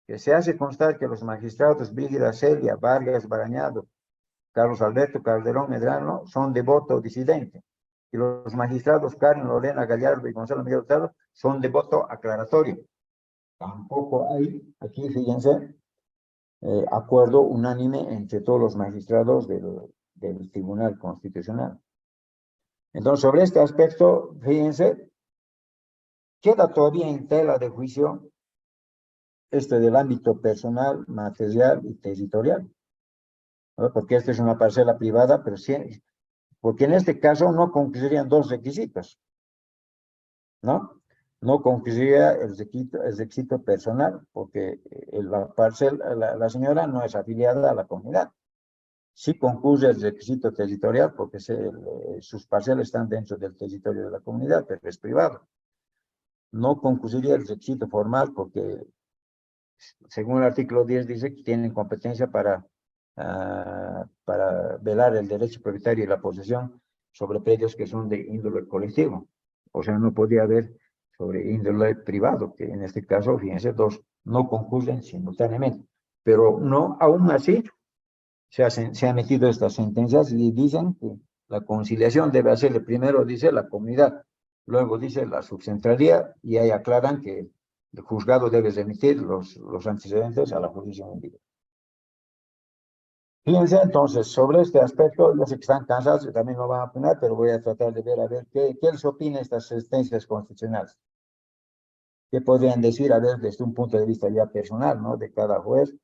que se hace constar que los magistrados Brígida Celia, Vargas Barañado, Carlos Alberto Calderón Medrano son de voto disidente y los magistrados Karen Lorena Gallardo y Gonzalo Miguel Hurtado son de voto aclaratorio. Tampoco hay, aquí fíjense, acuerdo unánime entre todos los magistrados del Tribunal Constitucional. Entonces, sobre este aspecto, fíjense, queda todavía en tela de juicio del ámbito personal, material y territorial, ¿no? Porque esta es una parcela privada, pero sí, porque en este caso no concluirían 2 requisitos, ¿no? No concluiría el requisito personal, porque la señora no es afiliada a la comunidad. Sí concurre el requisito territorial, porque sus parcelas están dentro del territorio de la comunidad, pero es privado. No concurriría el requisito formal, porque según el artículo 10 dice que tienen competencia para velar el derecho propietario y la posesión sobre predios que son de índole colectivo. O sea, no podía haber sobre índole privado, que en este caso, fíjense, 2 no concurren simultáneamente. Pero no, aún así, se han metido estas sentencias y dicen que la conciliación debe hacerle primero, dice la comunidad, luego dice la subcentralía, y ahí aclaran que el juzgado debe remitir los antecedentes a la jurisdicción indígena. Fíjense entonces, sobre este aspecto, yo sé que están cansados y también no van a opinar, pero voy a tratar de ver a ver qué les opina estas sentencias constitucionales. ¿Qué podrían decir, a ver, desde un punto de vista ya personal, ¿no? De cada juez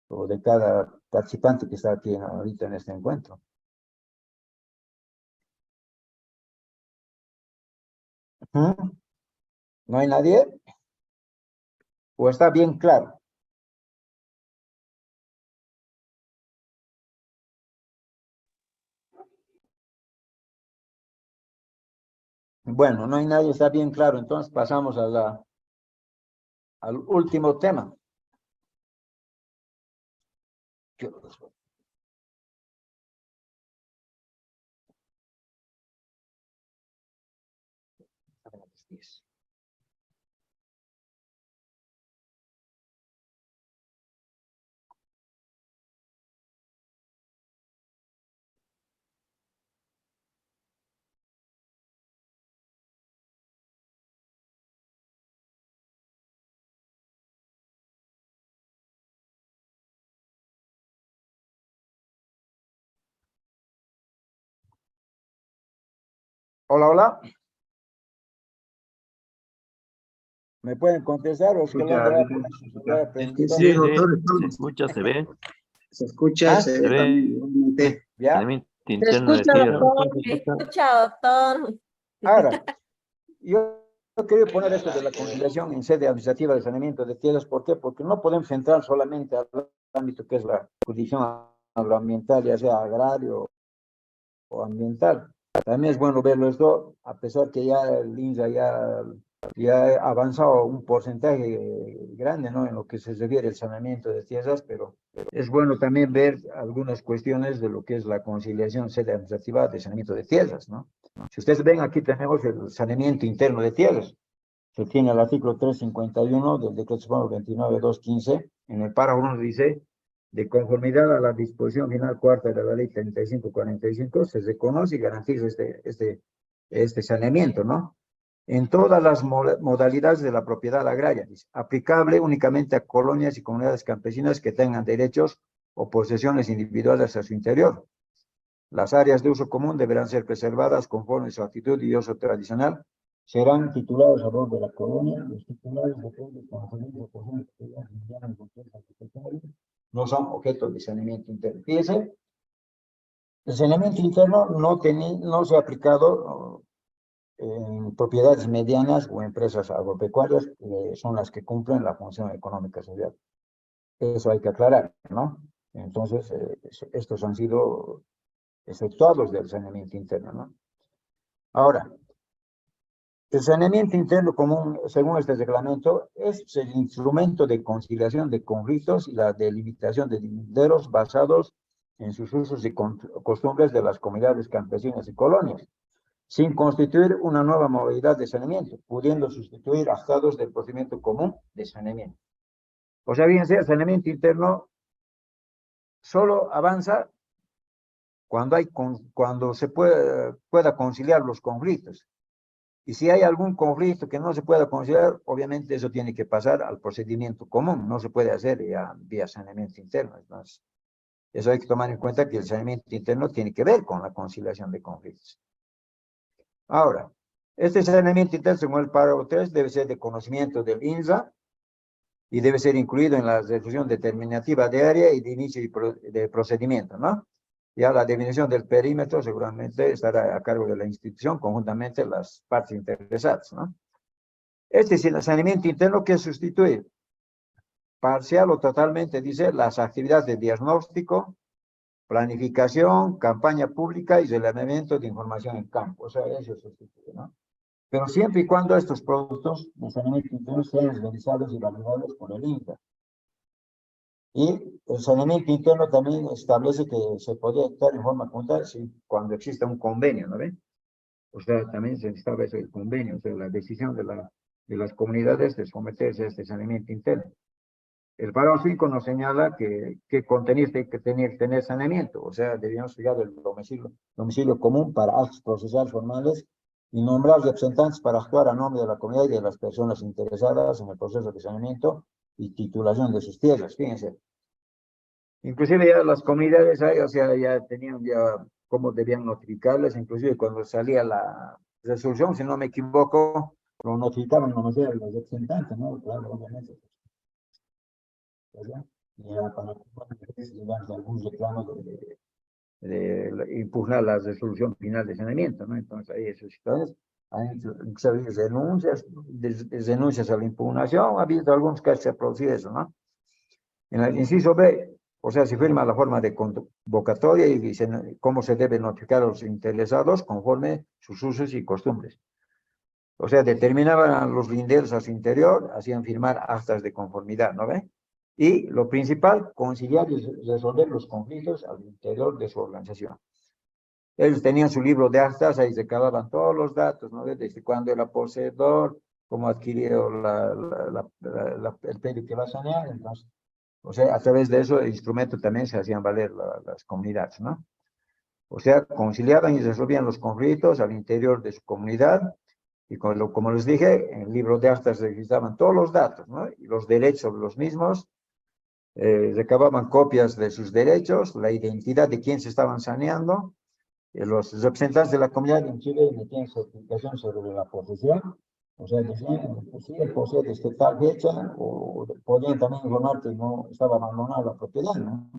o de cada participante que está aquí ahorita en este encuentro. ¿No hay nadie? ¿O está bien claro? Bueno, no hay nadie, está bien claro. Entonces pasamos al último tema. Hola, hola. ¿Me pueden contestar o es que el hombre va a poner su celular a prender?
Sí, se escucha, se ve,
Se escucha,
¿Ah?
se
se
ve
ve.
también igualmente.
¿Ya?
Saneamiento
Se
interno de
escucha,
tierra.
doctor, se escucha, doctor.
Ahora, yo quería poner esto de la conciliación en sede administrativa de saneamiento de tierras. ¿Por qué? Porque no podemos centrar solamente al ámbito que es la jurisdicción agroambiental, ya sea agrario o ambiental. También es bueno verlo esto, a pesar que ya el INSA ya ha avanzado un porcentaje grande, ¿no? En lo que se refiere al saneamiento de tierras, pero es bueno también ver algunas cuestiones de lo que es la conciliación sede administrativa de saneamiento de tierras, ¿no? Si ustedes ven, aquí tenemos el saneamiento interno de tierras. Se tiene el artículo 351 del Decreto Supremo 29.215. En el párrafo 1 dice: de conformidad a la disposición final cuarta de la ley 3545, se reconoce y garantiza este saneamiento, ¿no? En todas las modalidades de la propiedad agraria, dice, aplicable únicamente a colonias y comunidades campesinas que tengan derechos o posesiones individuales a su interior. Las áreas de uso común deberán ser preservadas conforme su actitud y uso tradicional. Serán titulados a favor de la colonia. Los titulares de no son objeto de saneamiento interno. Fíjense, el saneamiento interno no se ha aplicado en propiedades medianas o empresas agropecuarias, que son las que cumplen la función económica social. Eso hay que aclarar, ¿no? Entonces, estos han sido efectuados del saneamiento interno, ¿no? Ahora, el saneamiento interno común, según este reglamento, es el instrumento de conciliación de conflictos y la delimitación de linderos basados en sus usos y costumbres de las comunidades campesinas y colonias, sin constituir una nueva modalidad de saneamiento, pudiendo sustituir estados del procedimiento común de saneamiento. O sea, fíjense, el saneamiento interno solo avanza cuando se pueda conciliar los conflictos. Y si hay algún conflicto que no se pueda conciliar, obviamente eso tiene que pasar al procedimiento común, no se puede hacer ya vía saneamiento interno. Entonces, eso hay que tomar en cuenta, que el saneamiento interno tiene que ver con la conciliación de conflictos. Ahora, este saneamiento interno, según el párrafo 3, debe ser de conocimiento del INSA y debe ser incluido en la resolución determinativa de área y de inicio de procedimiento, ¿no? Ya la definición del perímetro seguramente estará a cargo de la institución, conjuntamente las partes interesadas, ¿no? Este es el saneamiento interno que sustituye parcial o totalmente, dice, las actividades de diagnóstico, planificación, campaña pública y relevamiento de información en campo. O sea, eso sustituye, ¿no? Pero siempre y cuando estos productos de saneamiento interno sean realizados y validados por el INCA. Y el saneamiento interno también establece que se podría actuar en forma conjunta cuando exista un convenio, ¿no ven? O sea, también se establece el convenio, o sea, la decisión de las comunidades de someterse a este saneamiento interno. El párrafo 5 nos señala que contenidos tiene que tener saneamiento, o sea, debíamos fijar el domicilio común para actos procesales formales y nombrar representantes para actuar a nombre de la comunidad y de las personas interesadas en el proceso de saneamiento y titulación de sus tierras. Fíjense. Inclusive ya las comunidades, o sea, ya tenían ya cómo debían notificarles, inclusive cuando salía la resolución, si no me equivoco, lo notificaban nomás a los representantes, ¿no? Claro, obviamente. ¿Verdad? Ya para llegar a algún reclamo de impugnar la resolución final de saneamiento, ¿no? Entonces ahí esos situaciones han hecho denuncias a la impugnación, ha habido algunos casos que se ha producido eso, ¿no? En el inciso B, o sea, se firma la forma de convocatoria y dice cómo se debe notificar a los interesados conforme sus usos y costumbres. O sea, determinaban los linderos a su interior, hacían firmar actas de conformidad, ¿no ve? Y lo principal, conciliar y resolver los conflictos al interior de su organización. Ellos tenían su libro de actas, ahí recababan todos los datos, ¿no? Desde cuándo era poseedor, cómo adquirió el predio que va a sanear. Entonces, o sea, a través de eso, el instrumento también se hacían valer las comunidades, ¿no? O sea, conciliaban y resolvían los conflictos al interior de su comunidad. Y como les dije, en el libro de actas se registraban todos los datos, ¿no? Y los derechos sobre los mismos. Recababan copias de sus derechos, la identidad de quién se estaban saneando, los representantes de la comunidad en Chile emitían certificación sobre la posesión, o sea, decían, pues sí, el posee desde tal fecha, o podían también informar que no estaba abandonada la propiedad, ¿no?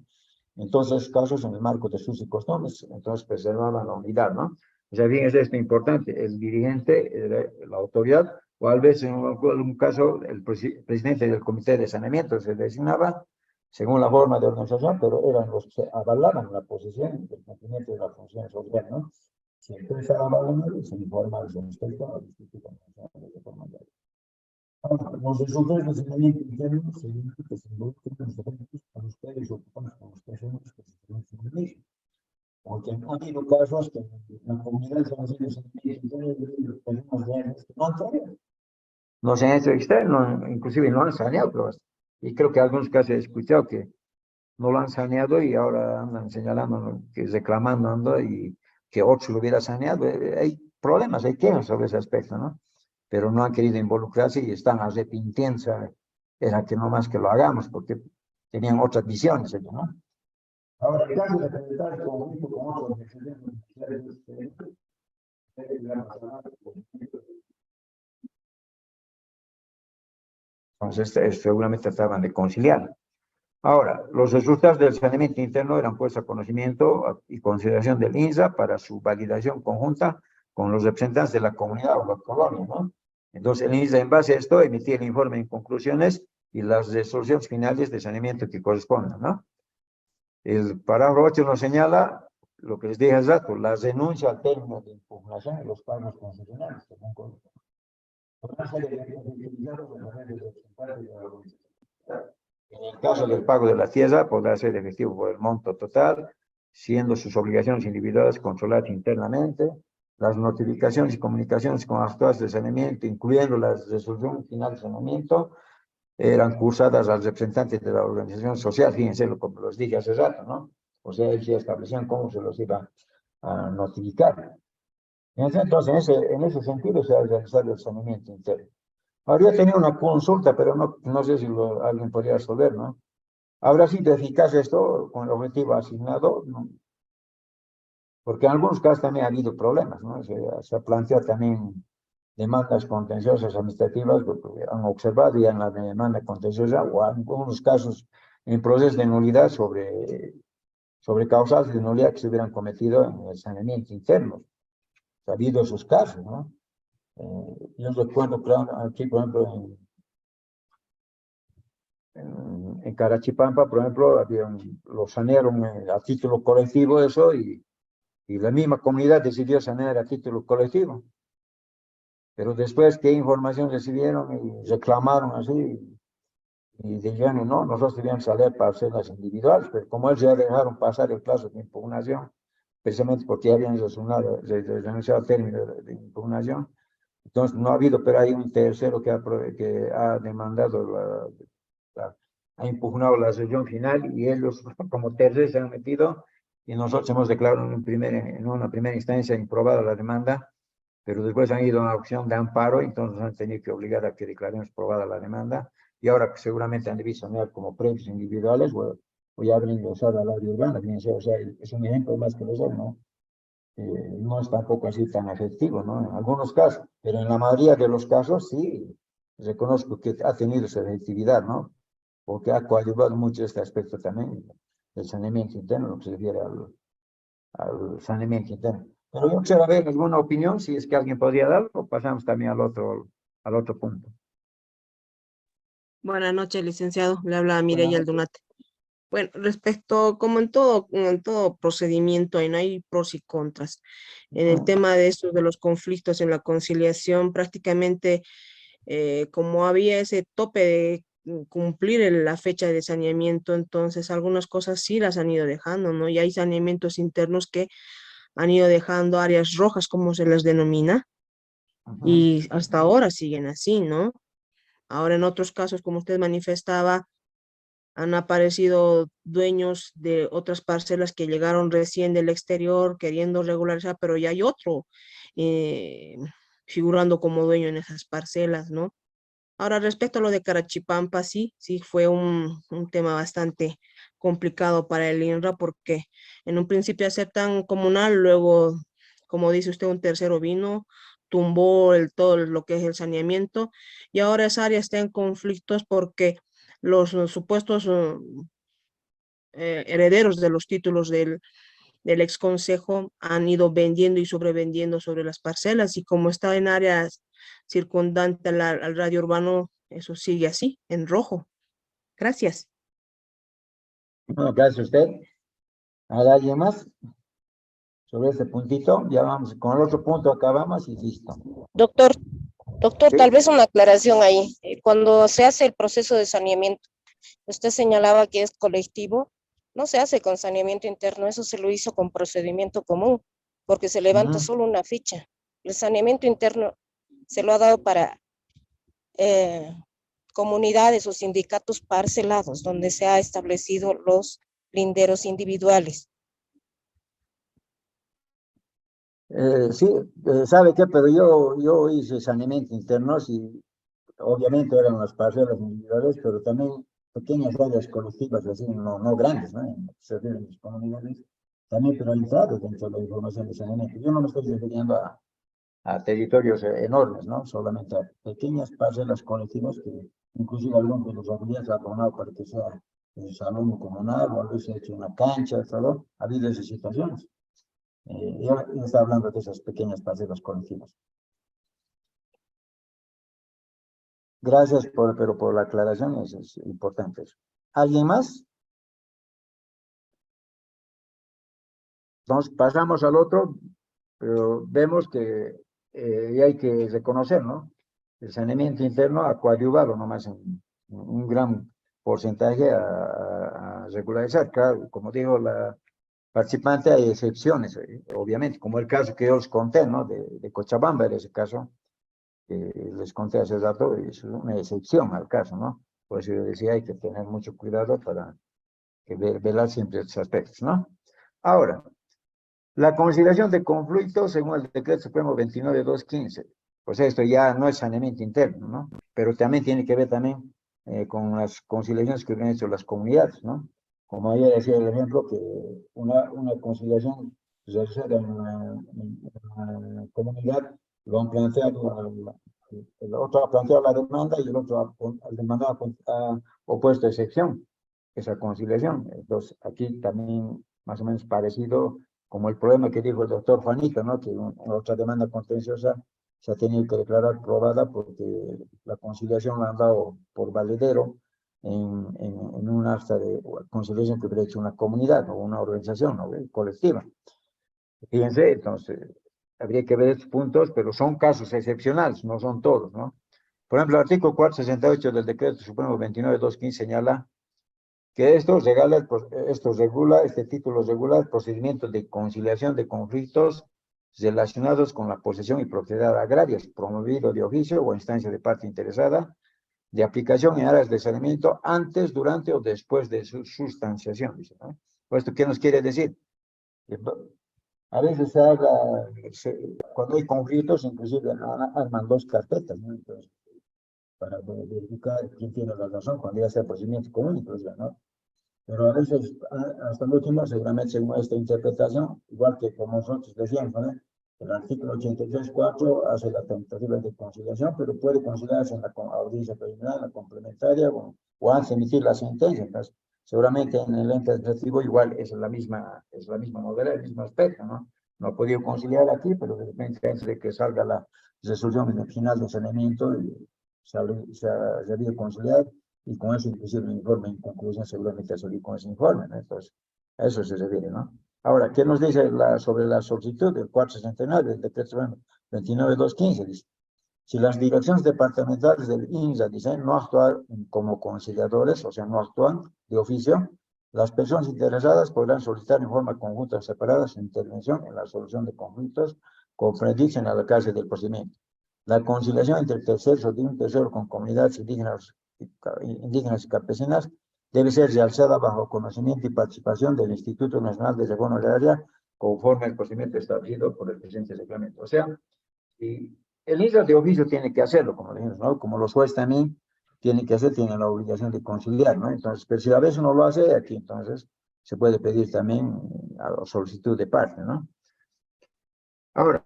Entonces, casos en el marco de sus y costumbres, entonces preservaban la unidad, ¿no? O sea, fíjense esto importante, el dirigente, la autoridad, o a veces en algún caso el presidente del comité de saneamiento se designaba según la forma de organización, pero eran los que avalaban la posición del cumplimiento de la función social, ¿no? Si entonces avalaban, se informa al respecto a la Instituto Nacional de Formalidad. Los resultados de saneamiento interno se indican que se involucran los efectos con ustedes ocupados con las personas que se producen en el mismo. Porque ha habido casos que la comunidad se ha hecho saneamiento interno de personas de años que no han saneado. No se han hecho externo, inclusive no han saneado, pero, y creo que algunos casos he escuchado que no lo han saneado y ahora andan señalando, que reclamando ando, y que otros lo hubiera saneado. Hay problemas, hay quejas sobre ese aspecto, ¿no? Pero no han querido involucrarse y están arrepintiéndose, era que no más que lo hagamos, porque tenían otras visiones, ¿no? Ahora, el caso de presentar el conjunto con otros entonces, seguramente trataban de conciliar. Ahora, los resultados del saneamiento interno eran puestos a conocimiento y consideración del INSA para su validación conjunta con los representantes de la comunidad o la colonia, ¿no? Entonces, el INSA, en base a esto, emitía el informe en conclusiones y las resoluciones finales de saneamiento que correspondan, ¿no? El parágrafo 8 nos señala lo que les dije hace rato, la renuncia al término de impugnación de los pagos concesionales, según podrán ser utilizados en los medios de la organización. En el caso del pago de la tierra, podrá ser efectivo por el monto total, siendo sus obligaciones individuales controladas internamente. Las notificaciones y comunicaciones con las actuales de saneamiento, incluyendo la resolución final de saneamiento, eran cursadas al representante de la organización social, fíjense, como los dije hace rato, ¿no? O sea, ellos ya establecían cómo se los iba a notificar. Entonces, en ese sentido se ha realizado el saneamiento interno. Habría tenido una consulta, pero no sé si alguien podría resolver, ¿no? ¿Habrá sido eficaz esto con el objetivo asignado? ¿No? Porque en algunos casos también ha habido problemas, ¿no? Se ha planteado también demandas contenciosas administrativas, porque han observado ya en la demanda contenciosa, o en algunos casos en procesos de nulidad sobre causas de nulidad que se hubieran cometido en el saneamiento interno. Ha habido esos casos, ¿no? Yo recuerdo, aquí, por ejemplo, en Carachipampa, por ejemplo, lo sanearon a título colectivo eso, y la misma comunidad decidió sanear a título colectivo. Pero después, ¿qué información recibieron? Y reclamaron así, y dijeron, no, nosotros debíamos salir para hacer las individuales, pero como ellos ya dejaron pasar el plazo de impugnación, precisamente porque ya habían renunciado al término de impugnación, entonces no ha habido, pero hay un tercero que ha demandado, ha impugnado la sesión final, y ellos como terceros se han metido, y nosotros hemos declarado en una primera instancia improbada la demanda, pero después han ido a una opción de amparo, entonces han tenido que obligar a que declaremos probada la demanda, y ahora que seguramente han debido sanear como precios individuales, o ya habrán ingresado al área urbana, fíjense, o sea, es un ejemplo más que los dos, ¿no? No es tampoco así tan efectivo, ¿no? En algunos casos, pero en la mayoría de los casos sí, reconozco que ha tenido esa efectividad, ¿no? Porque ha coadyuvado mucho este aspecto también, el saneamiento interno, lo que se refiere al saneamiento interno. Pero yo quisiera ver alguna opinión, si es que alguien podría dar, o pasamos también al otro punto.
Buenas noches, licenciado. Le habla
Buenas
Mireya
noches.
Aldunate. Bueno, respecto, como en todo procedimiento, ahí no hay pros y contras. En el tema de estos de los conflictos en la conciliación, prácticamente como había ese tope de cumplir la fecha de saneamiento, entonces algunas cosas sí las han ido dejando, ¿no? Y hay saneamientos internos que han ido dejando áreas rojas, como se les denomina, y hasta ahora siguen así, ¿no? Ahora en otros casos, como usted manifestaba, han aparecido dueños de otras parcelas que llegaron recién del exterior queriendo regularizar, pero ya hay otro eh, figurando como dueño en esas parcelas, ¿no? Ahora, respecto a lo de Carachipampa, sí fue un tema bastante complicado para el INRA porque en un principio aceptan comunal, luego, como dice usted, un tercero vino, tumbó todo lo que es el saneamiento y ahora esa área está en conflictos porque los supuestos herederos de los títulos del ex consejo han ido vendiendo y sobrevendiendo sobre las parcelas y como está en áreas circundantes al radio urbano, eso sigue así, en rojo. Gracias.
Bueno, gracias a usted. ¿Hay alguien más sobre ese puntito? Ya vamos con el otro punto, acabamos y listo.
Doctor,
Sí.
tal vez una aclaración ahí. Cuando se hace el proceso de saneamiento, usted señalaba que es colectivo, no se hace con saneamiento interno, eso se lo hizo con procedimiento común, porque se levanta solo una ficha. El saneamiento interno se lo ha dado para comunidades o sindicatos parcelados, donde se ha establecido los linderos individuales.
Sí, ¿sabe qué? Pero yo hice saneamiento internos y obviamente eran las parcelas individuales, pero también pequeñas áreas colectivas, así, no grandes, ¿no? En las comunidades, también penalizadas dentro de la información de saneamiento. Yo no me estoy refiriendo a territorios enormes, ¿no? Solamente a pequeñas parcelas colectivas que inclusive algunos de los autoridades ha tomado para que sea un salón comunal o a veces hecho una cancha, salón. Ha habido esas situaciones. Yo estaba hablando de esas pequeñas parcelas colectivas. Gracias por la aclaración, eso es importante. ¿Alguien más? Entonces pasamos al otro, pero vemos que y hay que reconocer, ¿no? El saneamiento interno ha coadyuvado nomás en un gran porcentaje a regularizar. Claro, como digo, la participante hay excepciones, obviamente, como el caso que yo os conté, ¿no? De Cochabamba, en ese caso, que les conté hace rato, es una excepción al caso, ¿no? Por eso yo decía, hay que tener mucho cuidado para velar siempre estos aspectos, ¿no? Ahora, la conciliación de conflictos según el Decreto Supremo 29.215. Pues esto ya no es saneamiento interno, ¿no? Pero también tiene que ver también con las conciliaciones que han hecho las comunidades, ¿no? Como ayer decía el ejemplo, que una conciliación realizada en una comunidad lo han planteado, el otro ha planteado la demanda y el otro el demandado ha opuesto excepción, esa conciliación. Entonces, aquí también más o menos parecido como el problema que dijo el doctor Juanito, ¿no? Que otra demanda contenciosa se ha tenido que declarar probada porque la conciliación la han dado por valedero en un acta de conciliación que hubiera hecho una comunidad o una organización, ¿no? Colectiva. Fíjense, entonces, habría que ver estos puntos, pero son casos excepcionales, no son todos, ¿no? Por ejemplo, el artículo 468 del Decreto Supremo 29.215 señala que este título regula el procedimiento de conciliación de conflictos relacionados con la posesión y propiedad agrarias, promovido de oficio o instancia de parte interesada, de aplicación en áreas de saneamiento antes, durante o después de su sustanciación. Dice, ¿no? ¿Esto qué nos quiere decir? A veces se habla, cuando hay conflictos, inclusive arman dos carpetas, ¿no? Entonces, para verificar quién tiene la razón cuando ya sea procedimiento común, inclusive, ¿no? Pero a veces, hasta el último, seguramente según esta interpretación, igual que como nosotros decíamos, ¿no? El artículo 83.4 hace la tentativa de conciliación, pero puede conciliarse en la audiencia preliminar, en la complementaria, o antes de emitir la sentencia. Entonces, seguramente en el ente administrativo igual es la misma modalidad, el mismo aspecto, ¿no? No ha podido conciliar aquí, pero de repente antes de que salga la resolución final de saneamiento, se ha debido conciliar, y con eso inclusive el informe en conclusión seguramente ha salido con ese informe, ¿no? Entonces, a eso se refiere, ¿no? Ahora, ¿qué nos dice sobre la solicitud del 469 del decreto 29.215? Dice, si las direcciones departamentales del INSA dicen no actuar como conciliadores, o sea, no actúan de oficio, las personas interesadas podrán solicitar en forma conjunta o separada su intervención en la solución de conflictos comprendidos en la cárcel del procedimiento. La conciliación entre terceros o de un tercero con comunidades indígenas y campesinas debe ser realizada bajo conocimiento y participación del Instituto Nacional de Reforma Agraria conforme al procedimiento establecido por el presente reglamento. O sea, si el INSA de oficio tiene que hacerlo, como dijimos, ¿no? Como los jueces también tienen que hacer, tienen la obligación de conciliar, ¿no? Entonces, pero si a veces no lo hace, aquí entonces se puede pedir también a solicitud de parte, ¿no? Ahora,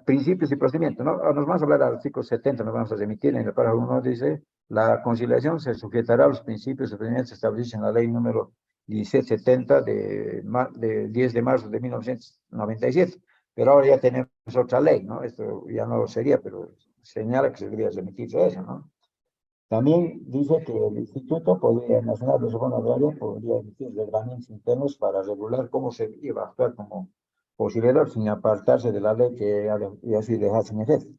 principios y procedimientos, ¿no? Ahora nos vamos a hablar del artículo 70, nos vamos a remitir en el párrafo 1, dice, la conciliación se sujetará a los principios y procedimientos establecidos en la ley número 1770 de 10 de marzo de 1997. Pero ahora ya tenemos otra ley, ¿no? Esto ya no sería, pero señala que se debería remitirse a eso, ¿no? También dice que el Instituto Nacional de Seguridad Agraria podría emitir reglamentos internos para regular cómo se iba a actuar como conciliador sin apartarse de la ley y así dejar sin efecto.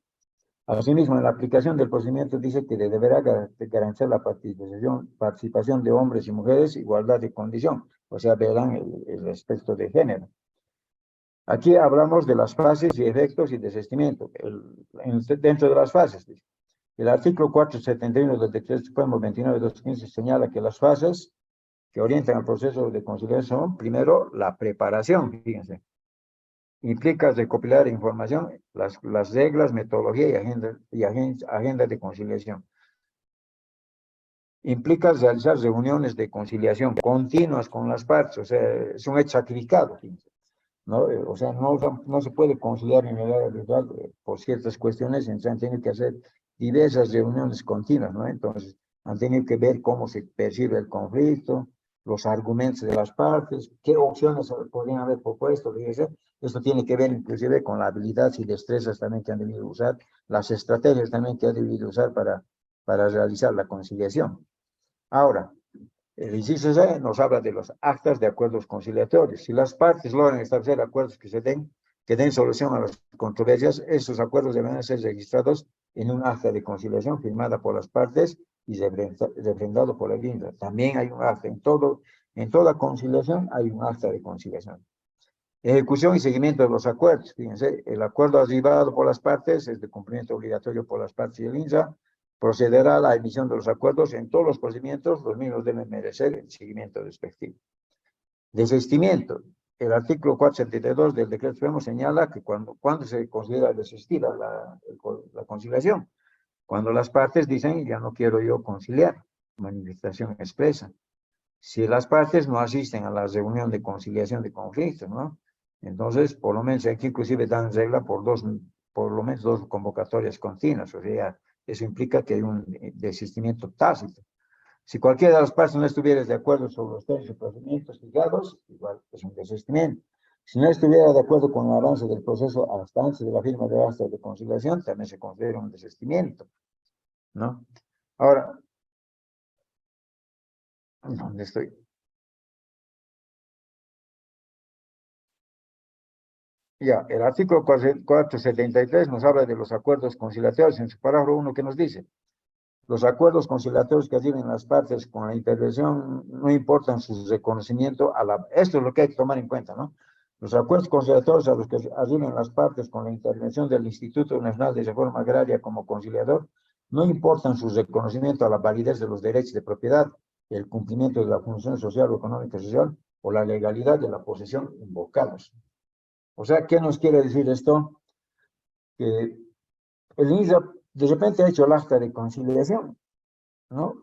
Asimismo, en la aplicación del procedimiento dice que deberá garantizar la participación de hombres y mujeres, igualdad de condición, o sea, verán el aspecto de género. Aquí hablamos de las fases y efectos y desistimiento. Dentro de las fases, dice. El artículo 471 del Decreto Supremo 29/2015 señala que las fases que orientan al proceso de conciliación son, primero, la preparación, fíjense. Implica recopilar información, las reglas, metodología y agenda de conciliación. Implica realizar reuniones de conciliación continuas con las partes, o sea, es un hecho sacrificado, fíjense, ¿no? O sea, no se puede conciliar en el área legal por ciertas cuestiones, entonces han tenido que hacer diversas reuniones continuas, ¿no? Entonces, han tenido que ver cómo se percibe el conflicto, los argumentos de las partes, qué opciones podrían haber propuesto, fíjense. Esto tiene que ver inclusive con la habilidad y destrezas también que han debido usar, las estrategias también que han debido usar para realizar la conciliación. Ahora, el inciso C nos habla de los actas de acuerdos conciliatorios. Si las partes logran establecer acuerdos que den solución a las controversias, esos acuerdos deberán ser registrados en un acta de conciliación firmada por las partes y refrendado por el INSA. También hay un acta, en toda conciliación hay un acta de conciliación. Ejecución y seguimiento de los acuerdos. Fíjense, el acuerdo arribado por las partes es de cumplimiento obligatorio por las partes y el INSA. Procederá a la emisión de los acuerdos en todos los procedimientos, los mismos deben merecer el seguimiento respectivo. Desistimiento. El artículo 472 del Decreto Supremo señala que cuando se considera desistida la conciliación, cuando las partes dicen, ya no quiero yo conciliar, manifestación expresa. Si las partes no asisten a la reunión de conciliación de conflictos, ¿no? Entonces, por lo menos aquí inclusive dan regla por lo menos 2 convocatorias continuas, o sea, eso implica que hay un desistimiento tácito. Si cualquiera de las partes no estuviera de acuerdo sobre los términos y procedimientos fijados, igual es un desistimiento. Si no estuviera de acuerdo con el avance del proceso hasta antes de la firma de acta de conciliación, también se considera un desistimiento, ¿no? Ahora, ¿dónde estoy? Ya, el artículo 473 nos habla de los acuerdos conciliatorios en su párrafo 1 que nos dice: los acuerdos conciliatorios que arriben las partes con la intervención no importan su reconocimiento esto es lo que hay que tomar en cuenta, ¿no? Los acuerdos conciliatorios a los que arriben las partes con la intervención del Instituto Nacional de Reforma Agraria como conciliador no importan su reconocimiento a la validez de los derechos de propiedad, el cumplimiento de la función social o económica social o la legalidad de la posesión invocados. O sea, ¿qué nos quiere decir esto? Que el INSA de repente ha hecho el acta de conciliación, ¿no?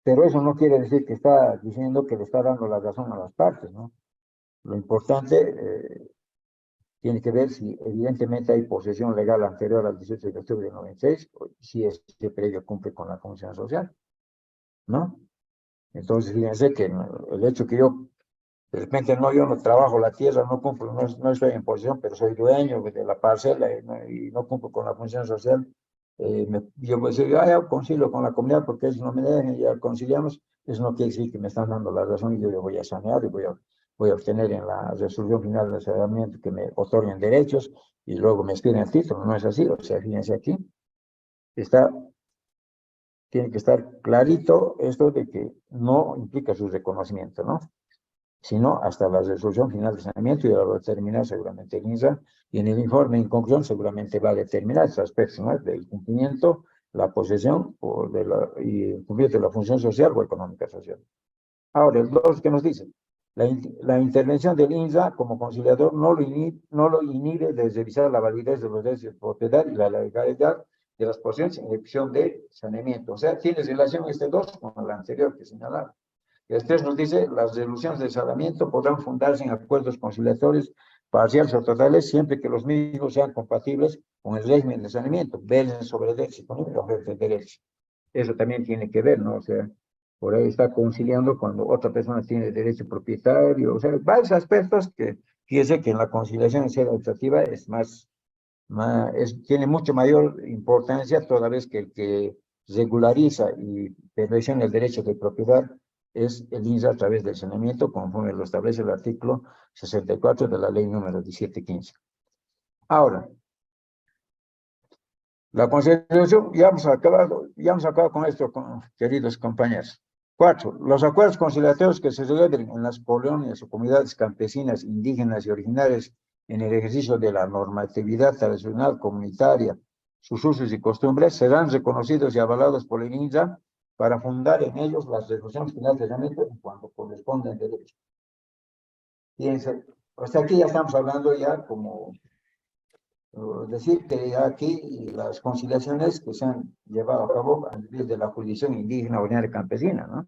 Pero eso no quiere decir que está diciendo que le está dando la razón a las partes, ¿no? Lo importante tiene que ver si evidentemente hay posesión legal anterior al 18 de octubre del 96, si ese previo cumple con la función social, ¿no? Entonces, fíjense que el hecho que yo de repente yo no trabajo la tierra, no cumplo, no estoy en posesión, pero soy dueño de la parcela y no cumplo con la función social. Yo pues ya concilio con la comunidad porque ellos no me dejan, ya conciliamos. Eso no quiere decir que me están dando la razón y yo voy a sanear y voy a obtener en la resolución final del saneamiento que me otorguen derechos y luego me expiden el título. No es así, o sea, fíjense aquí. Tiene que estar clarito esto de que no implica su reconocimiento, ¿no? Sino hasta la resolución final de saneamiento, y la va a determinar seguramente el INSA, y en el informe en conclusión seguramente va a determinar esos aspectos, ¿no? Del cumplimiento, la posesión y el cumplimiento de la función social o económica social. Ahora, el 2 que nos dice: La intervención del INSA como conciliador no lo inhibe de revisar la validez de los derechos de propiedad y la legalidad de las posiciones en ejecución de saneamiento. O sea, tiene relación este 2 con la anterior que señalaba. El 3 nos dice, las resoluciones de saneamiento podrán fundarse en acuerdos conciliatorios parciales o totales siempre que los mismos sean compatibles con el régimen de saneamiento, velen sobre el derecho económico o el derecho. Eso también tiene que ver, ¿no? O sea, por ahí está conciliando cuando otra persona tiene derecho propietario, o sea, varios aspectos que fíjese que en la conciliación administrativa es tiene mucho mayor importancia toda vez que el que regulariza y perfecciona el derecho de propiedad es el INSA a través del saneamiento, conforme lo establece el artículo 64 de la ley número 1715. Ahora, la conciliación, ya hemos acabado con esto, queridos compañeros. 4. Los acuerdos conciliatorios que se celebren en las colonias o comunidades campesinas, indígenas y originarias en el ejercicio de la normatividad tradicional comunitaria, sus usos y costumbres, serán reconocidos y avalados por el INSA para fundar en ellos las resoluciones finales de saneamiento en cuanto correspondan derecho. Fíjense, hasta aquí ya estamos hablando ya como decir que aquí las conciliaciones que se han llevado a cabo a nivel de la jurisdicción indígena originaria campesina, ¿no?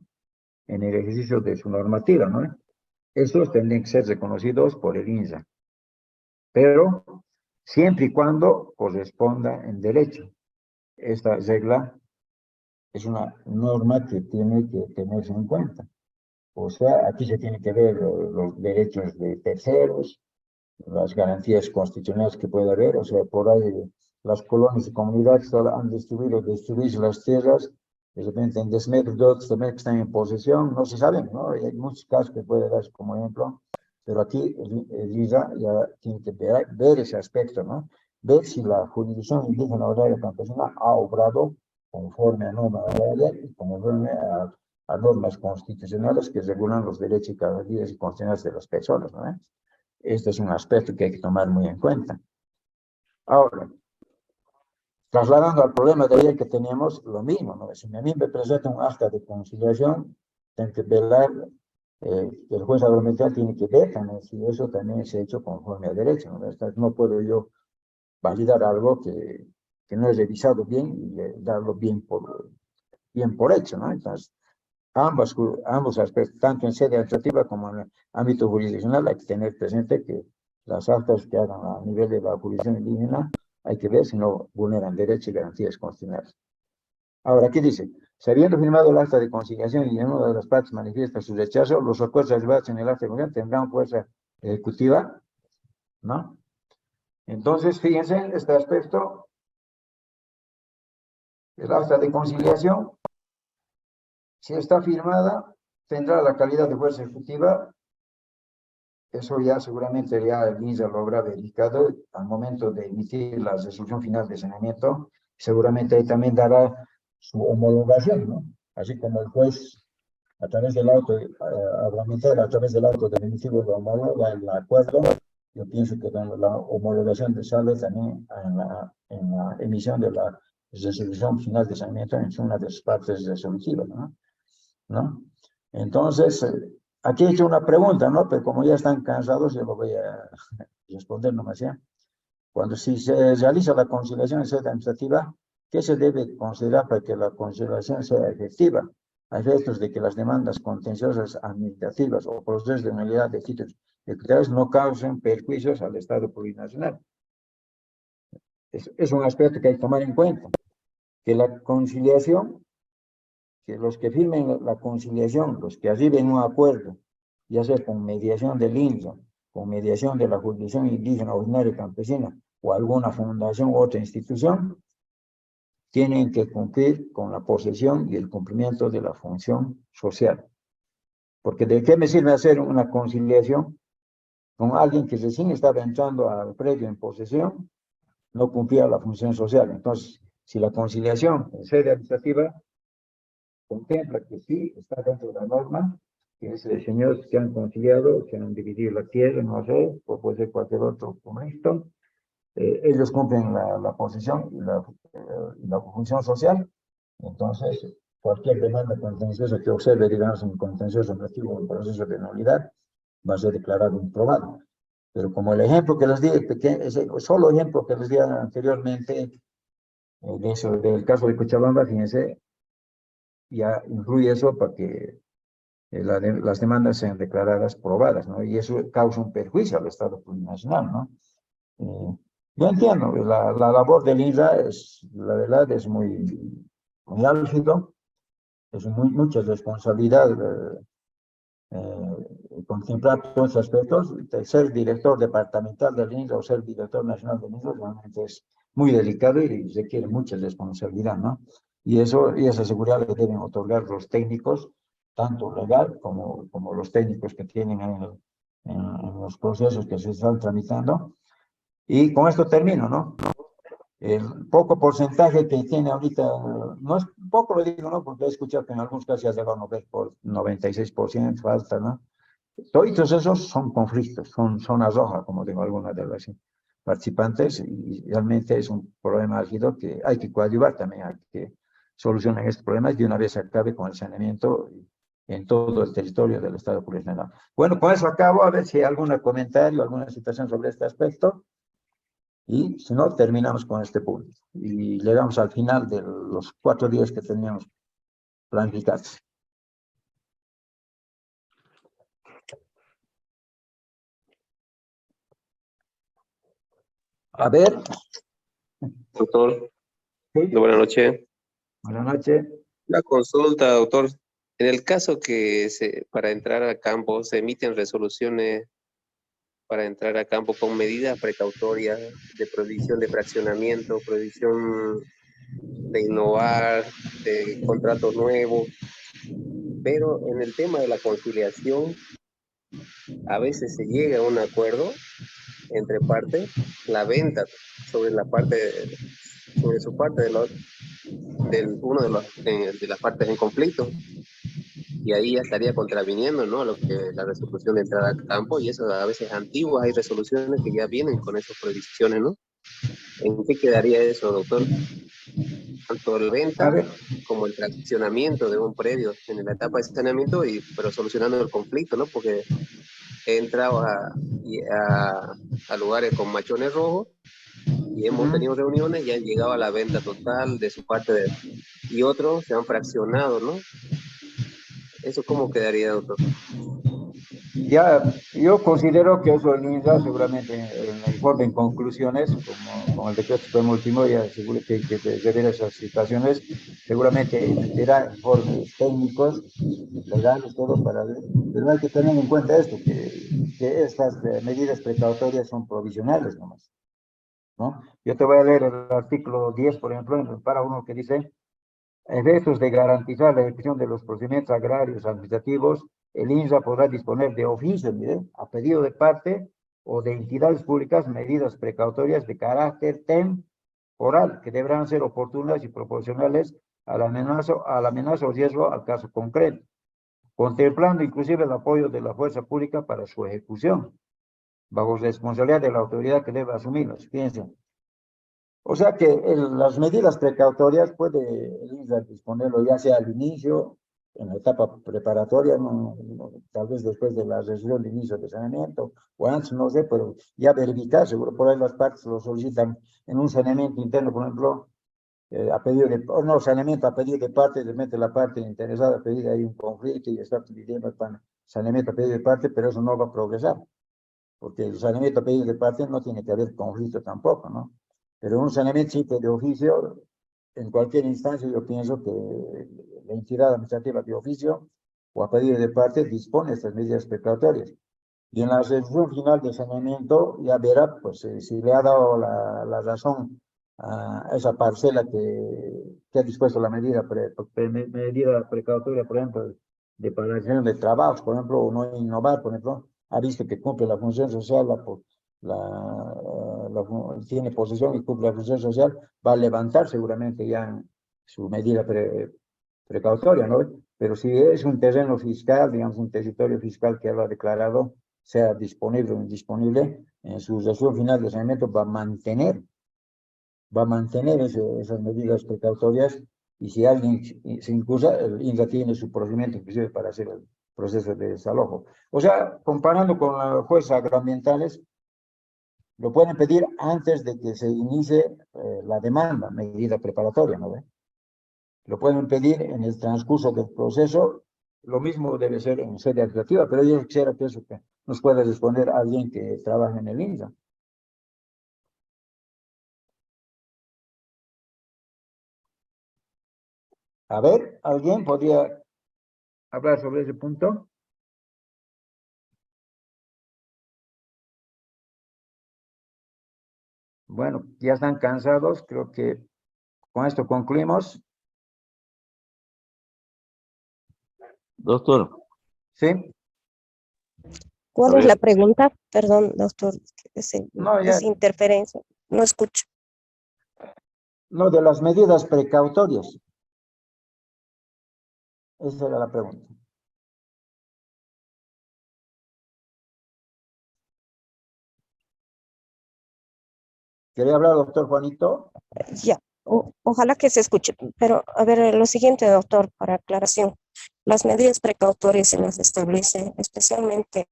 En el ejercicio de su normativa, ¿no? Estos tendrían que ser reconocidos por el INSA, pero siempre y cuando corresponda en derecho. Esta regla es una norma que tiene que tenerse en cuenta. O sea, aquí se tiene que ver los derechos de terceros, las garantías constitucionales que puede haber, o sea, por ahí las colonias y comunidades han destruido las tierras, de repente en desmedro de otros también que están en posesión, no se saben, ¿no? Hay muchos casos que puede darse como ejemplo, pero aquí el ISA ya tiene que ver ese aspecto, ¿no? Ver si la jurisdicción indígena agraria campesina ha obrado conforme a normas de la ley y conforme a normas constitucionales que regulan los derechos y garantías y constitucionales de las personas, ¿no? Este es un aspecto que hay que tomar muy en cuenta. Ahora, trasladando al problema de ayer que teníamos, lo mismo, ¿no? Si a mí me presenta un acta de conciliación, tengo que velar, el juez agroambiental tiene que ver también si eso también se ha hecho conforme a derecho, ¿no? No puedo yo validar algo que no he revisado bien y darlo bien por hecho, ¿no? Entonces, ambos aspectos, tanto en sede administrativa como en el ámbito jurisdiccional, hay que tener presente que las actas que hagan a nivel de la jurisdicción indígena hay que ver si no vulneran derechos y garantías constitucionales. Ahora, aquí dice, si habiendo firmado el acta de conciliación y en una de las partes manifiesta su rechazo, los acuerdos realizados en el acta de conciliación tendrán fuerza ejecutiva, ¿no? Entonces, fíjense en este aspecto, el acta de conciliación, si está firmada, tendrá la calidad de fuerza ejecutiva. Eso ya seguramente ya el INSA lo habrá verificado al momento de emitir la resolución final de saneamiento. Seguramente ahí también dará su homologación, ¿no? Así como el juez, a través del auto agroambiental, a través del auto definitivo lo homologa el acuerdo. Yo pienso que con la homologación de sale también en la emisión de la resolución final de saneamiento en una de sus partes resolutivas, ¿no? Entonces, aquí he hecho una pregunta, ¿no? Pero como ya están cansados, yo lo voy a responder nomás, ¿ya? Cuando si se realiza la conciliación en sede administrativa, ¿qué se debe considerar para que la conciliación sea efectiva? A efectos de que las demandas contenciosas administrativas o procesos de nulidad de títulos ejecutables no causen perjuicios al Estado plurinacional. Es un aspecto que hay que tomar en cuenta, que la conciliación, que los que firmen la conciliación, los que arriben un acuerdo, ya sea con mediación del INSA, con mediación de la jurisdicción indígena ordinaria y campesina, o alguna fundación u otra institución, tienen que cumplir con la posesión y el cumplimiento de la función social. Porque ¿de qué me sirve hacer una conciliación con alguien que recién estaba entrando al predio en posesión, no cumplía la función social? Entonces, si la conciliación en sede administrativa contempla que sí está dentro de la norma, que es señores que han conciliado, que han dividido la tierra, no sé, o puede ser cualquier otro conflicto, ellos cumplen la posesión y la función social. Entonces, cualquier demanda contenciosa que observe, digamos, un contencioso relativo a un proceso de nulidad, va a ser declarado improbado. Pero como el ejemplo que les di, ese solo ejemplo que les di anteriormente, del caso de Cochabamba, fíjense, ya influye eso para que las demandas sean declaradas probadas, ¿no? Y eso causa un perjuicio al Estado plurinacional, ¿no? Yo entiendo, la labor del INRA es, la verdad, es muy álgido, es mucha responsabilidad contemplar todos esos aspectos. Ser director departamental del INRA o ser director nacional del INRA realmente es muy delicado y requiere mucha responsabilidad, ¿no? Y esa seguridad le deben otorgar los técnicos, tanto legal como los técnicos que tienen en los procesos que se están tramitando. Y con esto termino, ¿no? El poco porcentaje que tiene ahorita, no es poco, lo digo, ¿no? Porque he escuchado que en algunos casos ya se van a ver por 96% falta, ¿no? Todos esos son conflictos, son zonas rojas, como digo algunas de las participantes, y realmente es un problema álgido que hay que coadyuvar también, hay que solucionar estos problemas de una vez se acabe con el saneamiento en todo el territorio del Estado plurinacional. Bueno, con eso acabo, a ver si hay algún comentario, alguna situación sobre este aspecto. Y si no, terminamos con este punto. Y llegamos al final de los 4 días que teníamos planificados. A ver.
Doctor,
Sí.
buenas noches.
Buenas noches.
La consulta, doctor. En el caso que para entrar a campo se emiten resoluciones para entrar a campo con medidas precautorias de prohibición de fraccionamiento, prohibición de innovar, de contratos nuevos, pero en el tema de la conciliación a veces se llega a un acuerdo entre partes, la venta sobre su parte de uno de las partes en conflicto, y ahí ya estaría contraviniendo, ¿no?, lo que la resolución de entrada al campo, y eso a veces antiguas, hay resoluciones que ya vienen con esas prohibiciones, ¿no? ¿En qué quedaría eso, doctor? Tanto la venta como el fraccionamiento de un predio en la etapa de saneamiento, pero solucionando el conflicto, ¿no? Porque he entrado a lugares con machones rojos y hemos tenido reuniones y han llegado a la venta total de su parte y otros se han fraccionado, ¿no? ¿Eso cómo quedaría, doctor?
Ya, yo considero que eso el INRA seguramente en el informe en conclusiones, como el decreto supremo último, ya seguro que revela esas situaciones, seguramente emitirá informes técnicos, legales, todo para ver, pero hay que tener en cuenta esto, que estas medidas precautorias son provisionales nomás, ¿no? Yo te voy a leer el artículo 10, por ejemplo, en el párrafo 1 que dice: efectos de garantizar la ejecución de los procedimientos agrarios administrativos, el INRA podrá disponer de oficio, miren, a pedido de parte o de entidades públicas, medidas precautorias de carácter temporal que deberán ser oportunas y proporcionales a la amenaza o riesgo al caso concreto, contemplando inclusive el apoyo de la fuerza pública para su ejecución, bajo responsabilidad de la autoridad que debe asumirlas. Fíjense. O sea que las medidas precautorias puede el INRA disponerlo ya sea al inicio, en la etapa preparatoria, tal vez después de la resolución de inicio de saneamiento, o antes, no sé, pero ya verificar, seguro por ahí las partes lo solicitan en un saneamiento interno, por ejemplo, a pedido de, no, saneamiento a pedido de parte, de mete la parte interesada a pedir ahí un conflicto y está pidiendo el saneamiento a pedido de parte, pero eso no va a progresar, porque el saneamiento a pedido de parte no tiene que haber conflicto tampoco, ¿no? Pero un saneamiento simple de oficio, en cualquier instancia, yo pienso que la entidad administrativa de oficio o a pedido de parte dispone de estas medidas precautorias. Y en la resolución final de saneamiento ya verá, pues, si le ha dado la razón a esa parcela que ha dispuesto la medida precautoria, por ejemplo, de paralización de trabajos, por ejemplo, o no innovar, por ejemplo, ha visto que cumple la función social, tiene posesión y cumple la función social, va a levantar seguramente ya su medida precautoria, ¿no? Pero si es un terreno fiscal, digamos un territorio fiscal que lo ha declarado, sea disponible o indisponible, en su resolución final de saneamiento va a mantener esas medidas precautorias, y si alguien se incursa, el INRA tiene su procedimiento inclusive para hacer proceso de desalojo. O sea, comparando con los jueces agroambientales, lo pueden pedir antes de que se inicie la demanda, medida preparatoria, ¿no ve? Lo pueden pedir en el transcurso del proceso. Lo mismo debe ser en sede administrativa, pero yo quisiera que eso que nos pueda responder alguien que trabaja en el INSA. A ver, ¿alguien podría hablar sobre ese punto? Bueno, ya están cansados, creo que con esto concluimos.
Doctor,
¿Sí?
¿Cuál
A
es la
ver.
pregunta? Perdón, doctor,
No,
es
ya,
interferencia. No escucho.
no, de las medidas precautorias. Esa era la pregunta. ¿Quería hablar, doctor Juanito?
Ya, ojalá que se escuche. Pero, a ver, lo siguiente, doctor, para aclaración. Las medidas precautorias se las establece especialmente.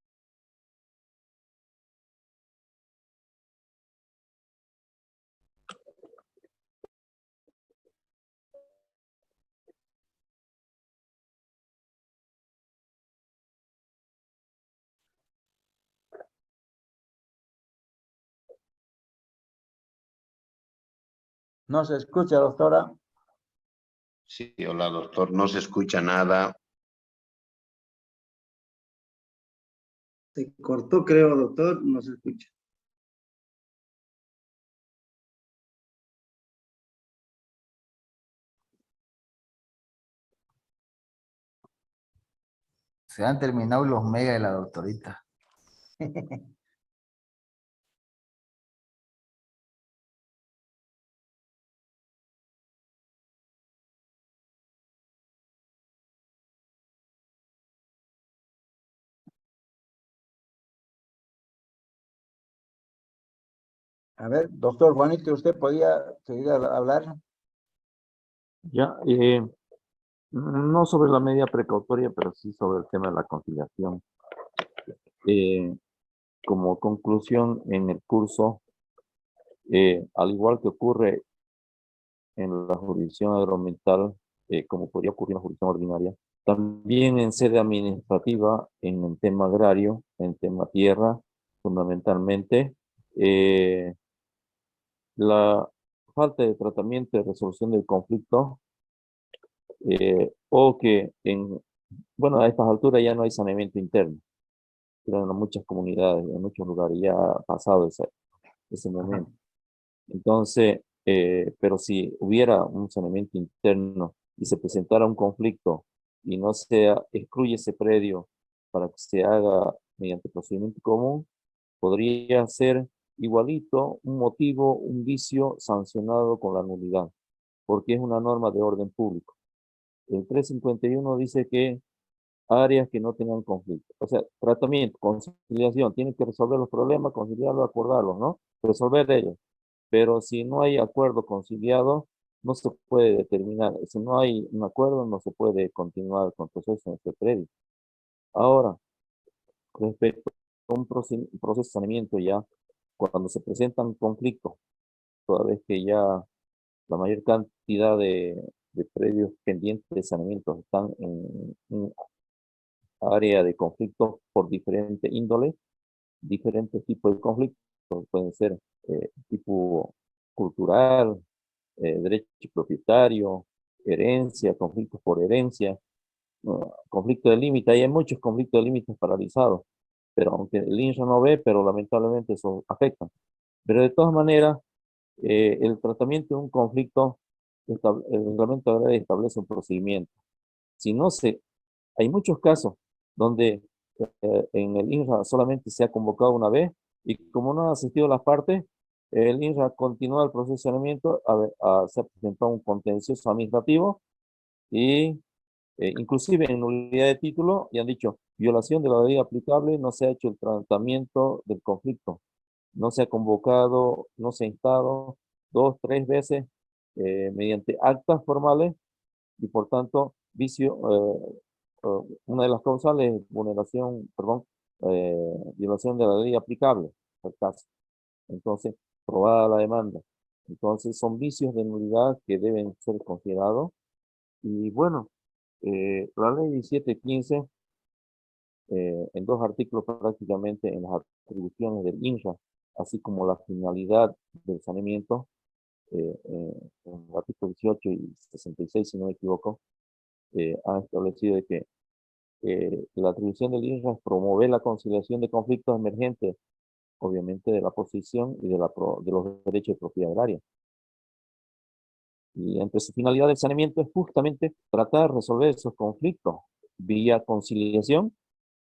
No se escucha, doctora.
Sí, hola doctor, no se escucha nada.
Se cortó, creo, doctor, no se escucha. Se han terminado los megas de la doctorita.
A ver, doctor Juanito, ¿usted podía seguir a hablar?
Ya, no sobre la medida precautoria, pero sí sobre el tema de la conciliación. Como conclusión en el curso, al igual que ocurre en la jurisdicción agroambiental, como podría ocurrir en la jurisdicción ordinaria, también en sede administrativa, en el tema agrario, en tema tierra, fundamentalmente, la falta de tratamiento y resolución del conflicto, o que bueno, a estas alturas ya no hay saneamiento interno, pero en muchas comunidades, en muchos lugares ya ha pasado ese momento. Entonces, pero si hubiera un saneamiento interno y se presentara un conflicto y no se excluye ese predio para que se haga mediante procedimiento común, podría ser igualito un motivo, un vicio sancionado con la nulidad, porque es una norma de orden público. El 351 dice que áreas que no tengan conflicto, o sea, tratamiento, conciliación, tienen que resolver los problemas, conciliarlos, acordarlos, ¿no? Resolver ellos. Pero si no hay acuerdo conciliado, no se puede determinar. Si no hay un acuerdo, no se puede continuar con el proceso en este predio. Ahora, respecto a un proceso de saneamiento ya, cuando se presentan conflictos, toda vez que ya la mayor cantidad de predios pendientes de saneamiento están en un área de conflicto por diferente índole, diferentes tipos de conflictos, pueden ser tipo cultural, derecho propietario, herencia, conflictos por herencia, conflicto de límite. Hay muchos conflictos de límites paralizados, pero aunque el INRA no ve, pero lamentablemente eso afecta. Pero de todas maneras, el tratamiento de un conflicto, el reglamento agrario establece un procedimiento. Si no se, hay muchos casos donde en el INRA solamente se ha convocado una vez y como no han asistido las partes, el INRA continúa el proceso de saneamiento, se ha presentado un contencioso administrativo y inclusive en nulidad de título y han dicho violación de la ley aplicable, no se ha hecho el tratamiento del conflicto, no se ha convocado, no se ha instado 2, 3 veces mediante actas formales y por tanto vicio una de las causales es violación de la ley aplicable, por caso. Entonces, probada la demanda. Entonces, son vicios de nulidad que deben ser considerados. Y bueno, la ley 1715, en dos artículos prácticamente en las atribuciones del INRA, así como la finalidad del saneamiento, en el artículo 18 y 66, si no me equivoco, han establecido de que la atribución del INRA es promover la conciliación de conflictos emergentes, obviamente de la posición y de los derechos de propiedad agraria. Y entre su finalidad del saneamiento es justamente tratar de resolver esos conflictos vía conciliación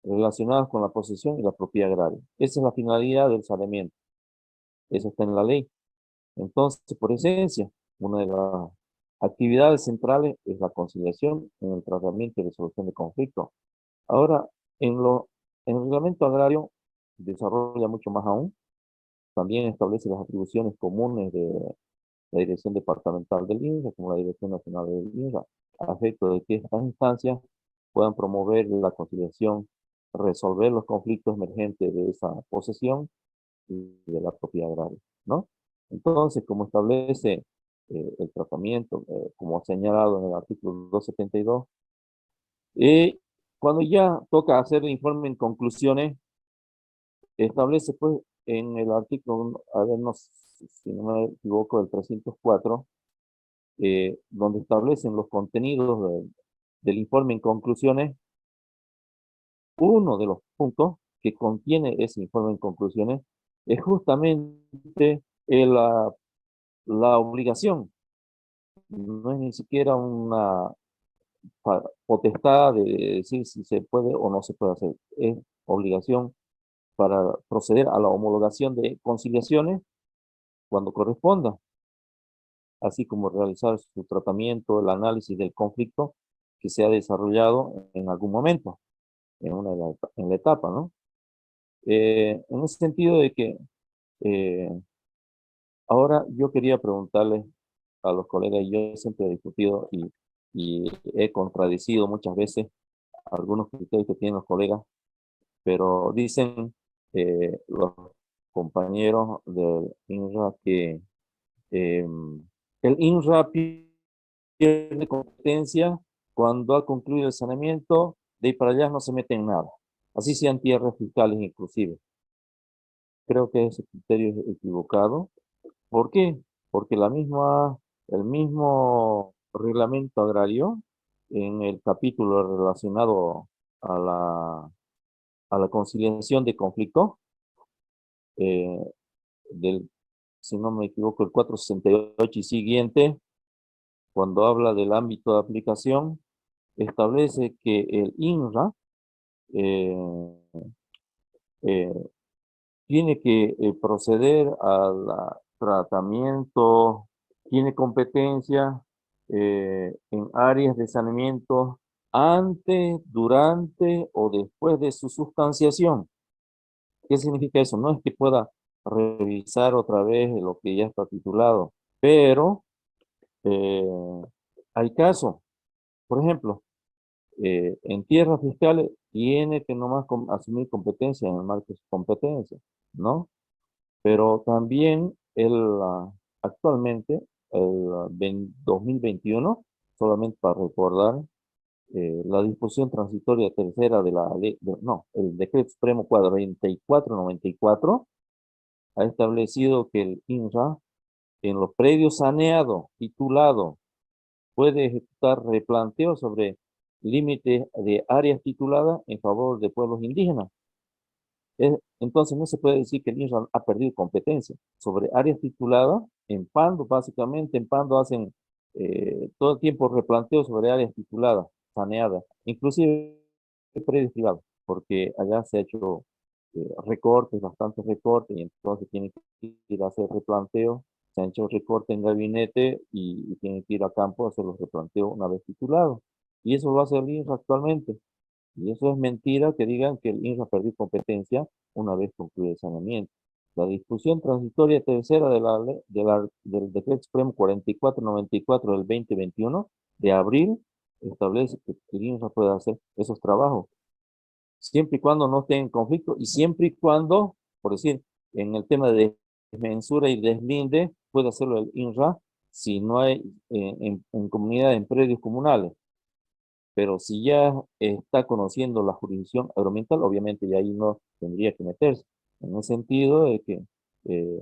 relacionados con la posesión y la propiedad agraria. Esa es la finalidad del saneamiento. Eso está en la ley. Entonces, por esencia, una de las actividades centrales es la conciliación en el tratamiento y resolución de conflictos. Ahora, en el reglamento agrario desarrolla mucho más aún. También establece las atribuciones comunes de la Dirección Departamental del INRA, como la Dirección Nacional del INRA, a efecto de que estas instancias puedan promover la conciliación, resolver los conflictos emergentes de esa posesión y de la propiedad agraria, ¿no? Entonces, como establece el tratamiento, como señalado en el artículo 272, cuando ya toca hacer el informe en conclusiones, establece pues en el artículo, a ver, no sé si no me equivoco, el 304, donde establecen los contenidos del informe en conclusiones. Uno de los puntos que contiene ese informe en conclusiones es justamente la obligación. No es ni siquiera una potestad de decir si se puede o no se puede hacer. Es obligación para proceder a la homologación de conciliaciones cuando corresponda, así como realizar su tratamiento, el análisis del conflicto que se ha desarrollado en algún momento, en la etapa, ¿no? En ese sentido de que ahora yo quería preguntarles a los colegas, y yo siempre he discutido y he contradecido muchas veces algunos criterios que tienen los colegas, pero dicen los compañeros del INRA que el INRA pierde competencia cuando ha concluido el saneamiento, de ahí para allá no se mete en nada, así sean tierras fiscales inclusive. Creo que ese criterio es equivocado. ¿Por qué? Porque el mismo reglamento agrario, en el capítulo relacionado a la conciliación de conflicto, eh, si no me equivoco, el 468 y siguiente, cuando habla del ámbito de aplicación, establece que el INRA eh, tiene que proceder al tratamiento, tiene competencia en áreas de saneamiento antes, durante o después de su sustanciación. ¿Qué significa eso? No es que pueda revisar otra vez lo que ya está titulado, pero hay casos, por ejemplo, en tierras fiscales tiene que nomás asumir competencia en el marco de su competencia, ¿no? Pero también actualmente, el 2021, solamente para recordar, la disposición transitoria tercera de la ley, el Decreto Supremo 4494 ha establecido que el INRA, en los predios saneados, titulados, puede ejecutar replanteos sobre límites de áreas tituladas en favor de pueblos indígenas. Entonces no se puede decir que el INRA ha perdido competencia sobre áreas tituladas. En Pando, básicamente, en Pando hacen todo el tiempo replanteos sobre áreas tituladas, saneadas, inclusive predios privados, porque allá se ha hecho recortes, bastantes recortes, y entonces tienen que ir a hacer replanteos. Se han hecho recortes en gabinete y tienen que ir a campo a hacer los replanteos una vez titulados. Y eso lo hace el INRA actualmente. Y eso es mentira que digan que el INRA perdió competencia una vez concluido el saneamiento. La discusión transitoria tercera del Decreto Supremo 4494 del 2021 de abril establece que el INRA puede hacer esos trabajos, siempre y cuando no esté en conflicto y siempre y cuando, por decir, en el tema de mensura y deslinde, puede hacerlo el INRA si no hay en comunidad, en predios comunales. Pero si ya está conociendo la jurisdicción agroambiental, obviamente ya ahí no tendría que meterse. En el sentido de que eh,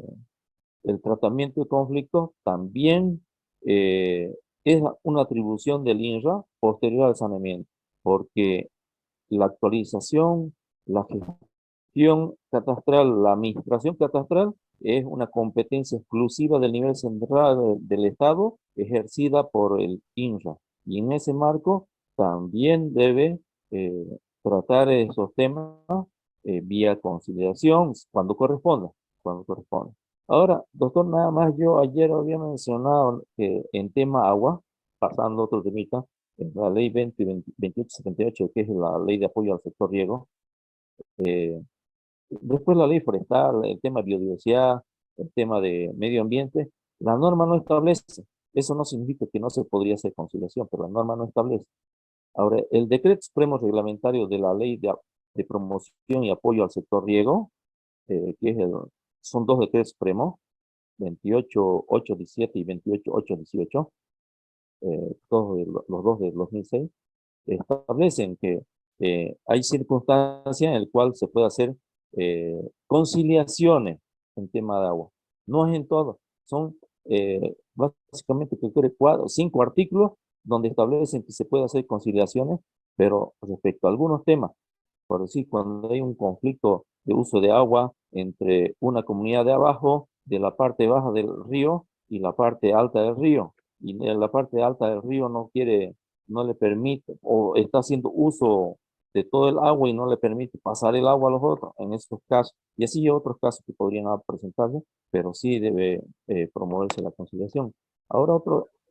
el tratamiento de conflictos también es una atribución del INRA posterior al saneamiento, porque la actualización, la gestión catastral, la administración catastral es una competencia exclusiva del nivel central del Estado ejercida por el INRA. Y en ese marco también debe tratar esos temas vía conciliación cuando corresponda, cuando corresponda. Ahora, doctor, nada más yo ayer había mencionado que en tema agua, pasando a otro temita, en la ley 2878, que es la ley de apoyo al sector riego, después la ley forestal, el tema de biodiversidad, el tema de medio ambiente, la norma no establece. Eso no significa que no se podría hacer conciliación, pero la norma no establece. Ahora, el decreto supremo reglamentario de la ley de promoción y apoyo al sector riego, que es son dos decretos supremos, 28.817 y 28.818, los dos de 2006, establecen que hay circunstancias en las cuales se puede hacer conciliaciones en tema de agua. No es en todo, son básicamente 5 artículos donde establecen que se puede hacer conciliaciones, pero respecto a algunos temas, por decir, cuando hay un conflicto de uso de agua entre una comunidad de abajo, de la parte baja del río y la parte alta del río, y en la parte alta del río no le permite, o está haciendo uso de todo el agua y no le permite pasar el agua a los otros, en estos casos, y así hay otros casos que podrían presentarse, pero sí debe promoverse la conciliación. Ahora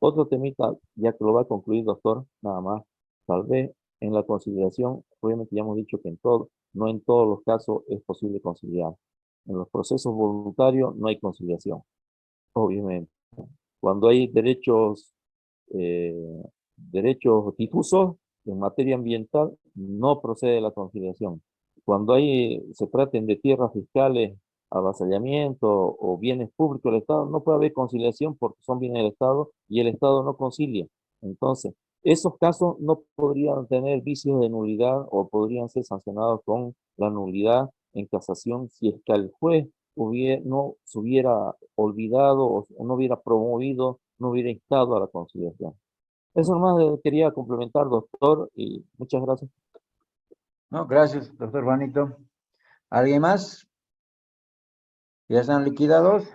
otro temita, ya que lo va a concluir, doctor, nada más, tal vez en la conciliación, obviamente ya hemos dicho que no en todos los casos es posible conciliar. En los procesos voluntarios no hay conciliación, obviamente. Cuando hay derechos difusos en materia ambiental, no procede la conciliación. Cuando se traten de tierras fiscales, avasallamiento o bienes públicos del Estado, no puede haber conciliación porque son bienes del Estado y el Estado no concilia. Entonces, esos casos no podrían tener vicios de nulidad o podrían ser sancionados con la nulidad en casación si es que el juez no se hubiera olvidado o no hubiera promovido, no hubiera instado a la conciliación. Eso nomás quería complementar, doctor, y muchas gracias.
No, gracias, doctor Juanito. ¿Alguien más? ¿Ya están liquidados?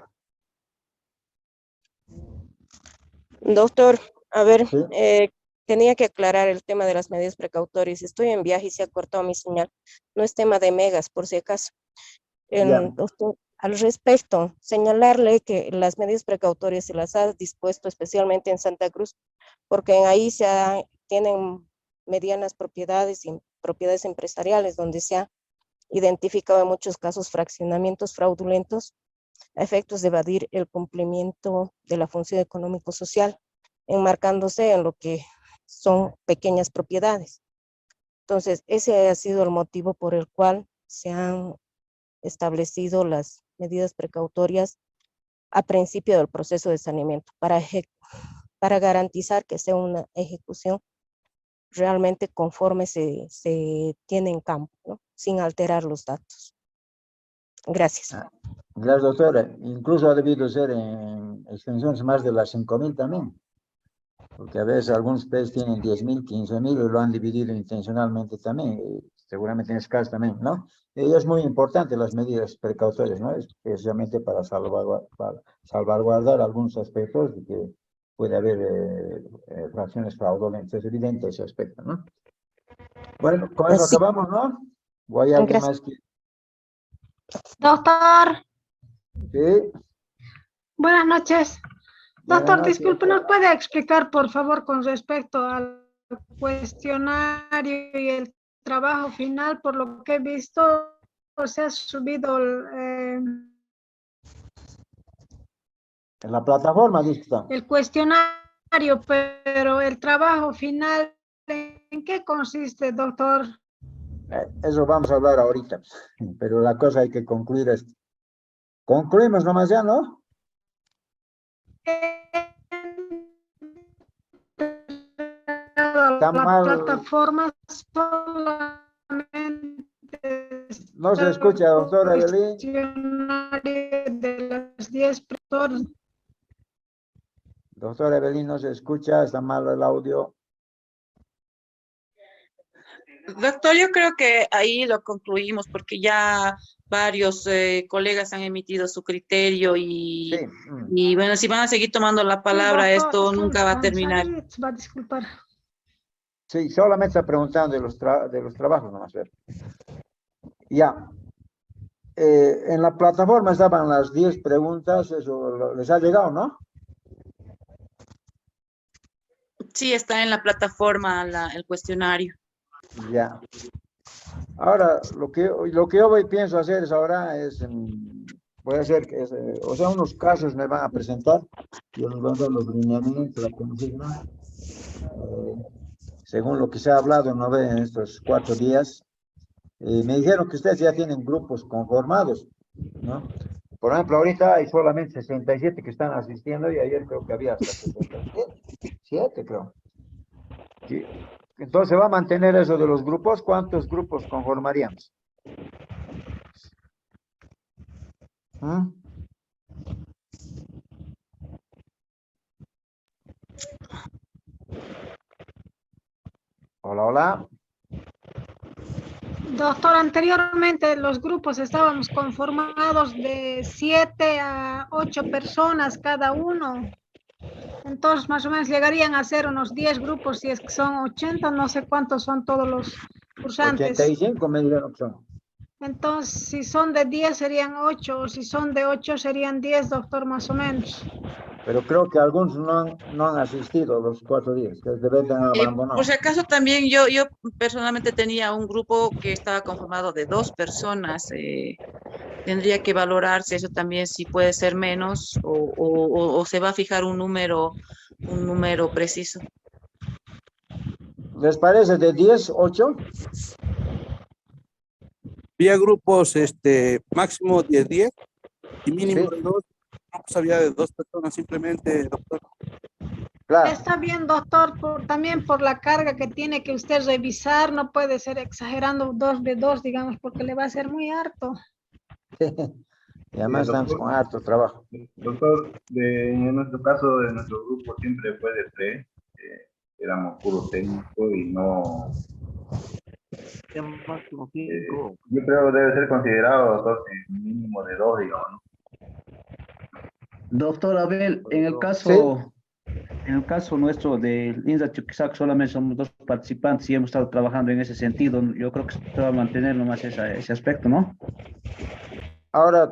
Doctor, a ver,
Sí.
tenía que aclarar el tema de las medidas precautorias. Estoy en viaje y se ha cortado mi señal. No es tema de megas, por si acaso.
Ya.
Doctor, al respecto, señalarle que las medidas precautorias se las ha dispuesto especialmente en Santa Cruz, porque ahí tienen medianas propiedades y propiedades empresariales, donde se ha identificado en muchos casos fraccionamientos fraudulentos a efectos de evadir el cumplimiento de la función económico-social, enmarcándose en lo que son pequeñas propiedades. Entonces, ese ha sido el motivo por el cual se han establecido las medidas precautorias a principio del proceso de saneamiento para garantizar que sea una ejecución realmente conforme se tiene en campo, ¿no? Sin alterar los datos. Gracias.
Gracias, doctora. Incluso ha debido ser en extensiones más de las 5.000 también. Porque a veces algunos países tienen 10.000, 15.000 y lo han dividido intencionalmente también. Seguramente en ese caso también, ¿no? Y es muy importante las medidas precautorias, ¿no? Es precisamente para salvaguardar algunos aspectos de que puede haber fracciones fraudulentas. Es evidente ese aspecto, ¿no? Bueno, con eso
Sí.
acabamos, ¿no? ¿O hay alguien más que...?
Doctor,
Sí,
buenas noches.
buenas
Doctor,
noches.
disculpe, ¿nos puede explicar, por favor, con respecto al cuestionario y el trabajo final? Por lo que he visto, se ha subido
En la plataforma, dice que está.
el cuestionario, pero el trabajo final ¿en qué consiste, doctor?
Eso vamos a hablar ahorita, pero la cosa hay que concluir esto. Concluimos nomás ya, ¿no? Está
La
mal.
plataforma solamente
No se escucha, doctora Evelyn.
de las 10 personas.
Doctora Evelyn, no se escucha, está mal el audio.
Doctor, yo creo que ahí lo concluimos porque ya varios colegas han emitido su criterio y,
Sí.
y bueno, si van a seguir tomando la palabra,
Sí, doctor,
esto nunca va a terminar.
Se va a disculpar.
Sí, solamente está preguntando de los trabajos nomás. Ver. Ya. En la plataforma estaban las 10 preguntas, eso les ha llegado, ¿no?
Sí, está en la plataforma el cuestionario.
Ya. Ahora, lo que yo pienso hacer es ahora es, voy a hacer, o sea, unos casos me van a presentar, yo les voy a dar los lineamientos, la consigna, según lo que se ha hablado, ¿no ve? En estos 4 días. Me dijeron que ustedes ya tienen grupos conformados, ¿no? Por ejemplo, ahorita hay solamente 67 que están asistiendo y ayer creo que había hasta 67, creo. Sí. Entonces, ¿va a mantener eso de los grupos? ¿Cuántos grupos conformaríamos? ¿Mm? Hola, hola.
Doctor, anteriormente los grupos estábamos conformados de 7 a 8 personas cada uno. Entonces, más o menos llegarían a ser unos 10 grupos, si es que son 80, no sé cuántos son todos los cursantes.
85 me dijeron que son.
Entonces, si son de 10 serían 8, o si son de 8 serían 10, doctor, más o menos.
Pero creo que algunos no han asistido los 4 días, que deben haber abandonado.
Por si acaso también yo personalmente tenía un grupo que estaba conformado de 2 personas. Tendría que valorarse eso también, si puede ser menos o se va a fijar un número preciso.
¿Les parece de 10, 8?
Había grupos, máximo de 10 y mínimo
Sí.
de 2. Grupos había de 2 personas simplemente, doctor.
Claro.
Está bien, doctor, también por la carga que tiene que usted revisar, no puede ser exagerando 2 de 2, digamos, porque le va a ser muy harto.
Y además estamos con harto trabajo.
Doctor, en nuestro caso, de nuestro grupo siempre fue de 3, éramos puro técnico y no...
Máximo 5.
Yo creo que debe ser considerado, doctor, mínimo de 2, digamos, ¿no?
Doctor Abel, en el caso nuestro del INSA Chuquisaca solamente somos 2 participantes y hemos estado trabajando en ese sentido. Yo creo que se va a mantener nomás ese aspecto, ¿no?
Ahora,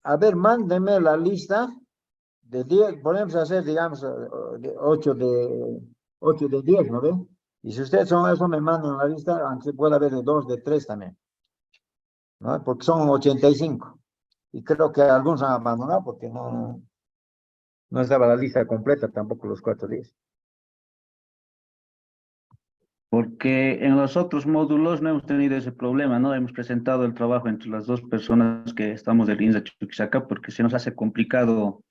a ver, mándenme la lista de 10, podemos hacer, digamos, 8 de 10, ¿no ven? Y si ustedes son eso, me mandan la lista, aunque pueda haber de 2, de 3 también, ¿no? Porque son 85. Y creo que algunos han abandonado porque no estaba la lista completa tampoco los 4 días.
Porque en los otros módulos no hemos tenido ese problema, ¿no? Hemos presentado el trabajo entre las 2 personas que estamos del INSA Chuquisaca porque se nos hace complicado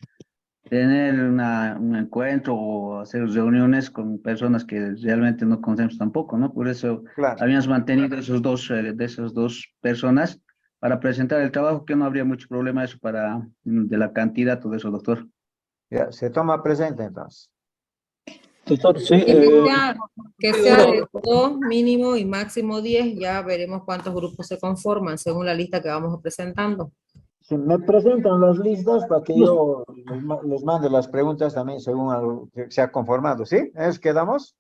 tener un encuentro o hacer reuniones con personas que realmente no conocemos tampoco, ¿no? Por eso habíamos mantenido de esas 2 personas para presentar el trabajo, que no habría mucho problema eso de la cantidad, todo eso, doctor.
Ya, se toma presente entonces.
Doctor, sí.
Que sea de 2 mínimo y máximo 10, ya veremos cuántos grupos se conforman según la lista que vamos presentando.
Si me presentan las listas para que yo les mande las preguntas también según algo que se ha conformado, ¿sí? ¿Es quedamos?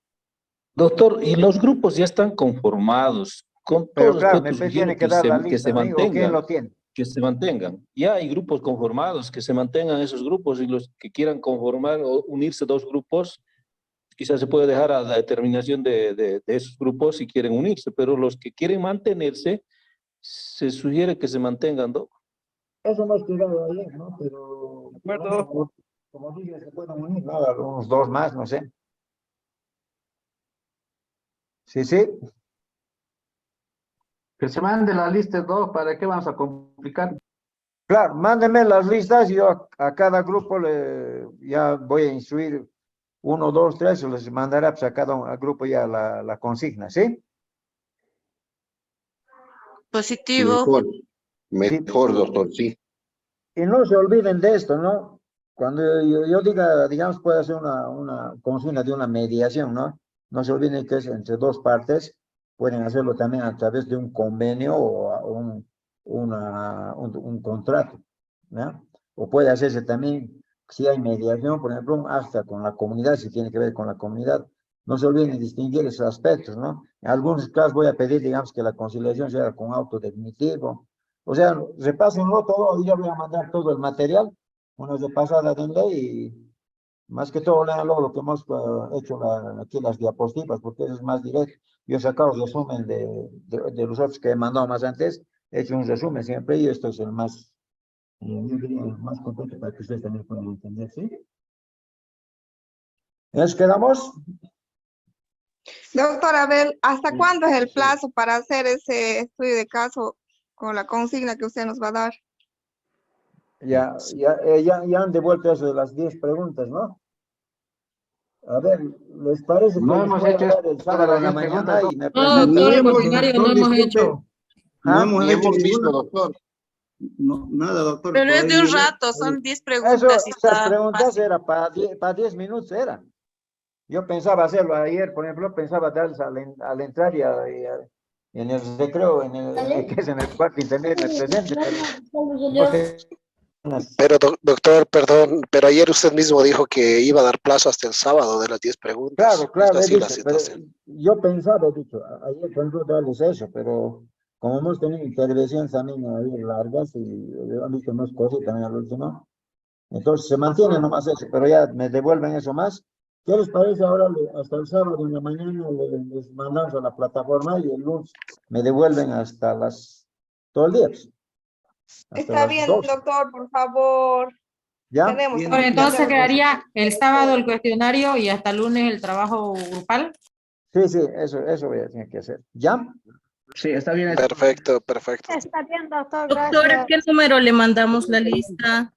Doctor, y los grupos ya están conformados. Con
Pero
todo
claro,
respeto,
me
sugiero
tiene que dar la
que
lista,
se
¿no? ¿O quién
mantengan.
lo tiene?
Que se mantengan. Ya hay grupos conformados, que se mantengan esos grupos, y los que quieran conformar o unirse 2 grupos, quizás se puede dejar a la determinación de esos grupos si quieren unirse, pero los que quieren mantenerse, se sugiere que se mantengan, ¿no?
Eso hemos quedado ayer, ¿no? Pero, bueno, como dije, se pueden unir, ¿no? Algunos 2 más, no sé. Sí, sí.
Que se mande la lista de dos, ¿para qué vamos a complicar?
Claro, mándenme las listas y yo a cada grupo ya voy a instruir 1, 2, 3, y les mandaré pues, a cada grupo ya la consigna, ¿sí?
Positivo.
Mejor, doctor, sí.
Y no se olviden de esto, ¿no? Cuando yo diga, digamos, puede hacer una consigna de una mediación, ¿no? No se olviden que es entre dos partes, pueden hacerlo también a través de un convenio o un contrato, ¿no? O puede hacerse también, si hay mediación, por ejemplo, hasta con la comunidad, si tiene que ver con la comunidad. No se olviden de distinguir esos aspectos, ¿no? En algunos casos voy a pedir, digamos, que la conciliación sea con auto definitivo. O sea, repásenlo todo y yo voy a mandar todo el material, unos de pasada de ley y más que todo leanlo lo que hemos hecho aquí las diapositivas, porque eso es más directo. Yo he sacado el resumen de los otros que he mandado más antes, he hecho un resumen siempre y esto es el más, yo diría, el más completo para que ustedes también puedan entender, ¿sí? ¿Nos quedamos?
Doctor Abel, ¿hasta cuándo es el plazo para hacer ese estudio de caso con la consigna que usted nos va a dar?
Ya han devuelto eso de las 10 preguntas, ¿no? A ver, ¿les parece que
No
les
hemos
voy a
hecho
dar el
esto
sábado
de
en la
las 10
mañana
preguntas,
y me
No,
presentan?
doctor, el
hemos,
cuestionario no
doctor,
hemos
disculpe,
hecho.
no
¿Ah?
hemos
Ni
hecho
hemos visto,
ninguna.
doctor.
No, nada, doctor.
Pero es de un
todavía.
rato, son 10
Eso,
preguntas y
esas
está
preguntas
fácil.
era para 10 minutos, era. Yo pensaba hacerlo ayer, por ejemplo, pensaba darles al entrar y en el recreo, que es en el cuarto intermedio, en el presente, pero no sé.
Pero doctor, perdón, pero ayer usted mismo dijo que iba a dar plazo hasta el sábado de las 10 preguntas.
Claro,
¿Es
he
así la
dicho, pero
situación?
yo pensaba, he dicho, ayer pensé darles eso, pero como hemos tenido intervenciones también ahí largas y han visto más cosas también al último, entonces se mantiene nomás eso, pero ya me devuelven eso más. ¿Qué les parece ahora? Hasta el sábado en la mañana les mandamos a la plataforma y el lunes me devuelven hasta todo el día, pues, hasta
Está
las
bien,
2.
doctor, por favor.
¿Ya?
Tenemos
Bueno, entonces quedaría el sábado el cuestionario y hasta el lunes el trabajo grupal.
Sí, eso voy a tener que hacer. ¿Ya?
Sí, está bien.
Perfecto.
Está bien, doctor,
Doctor, ¿a
gracias.
qué número le mandamos la lista?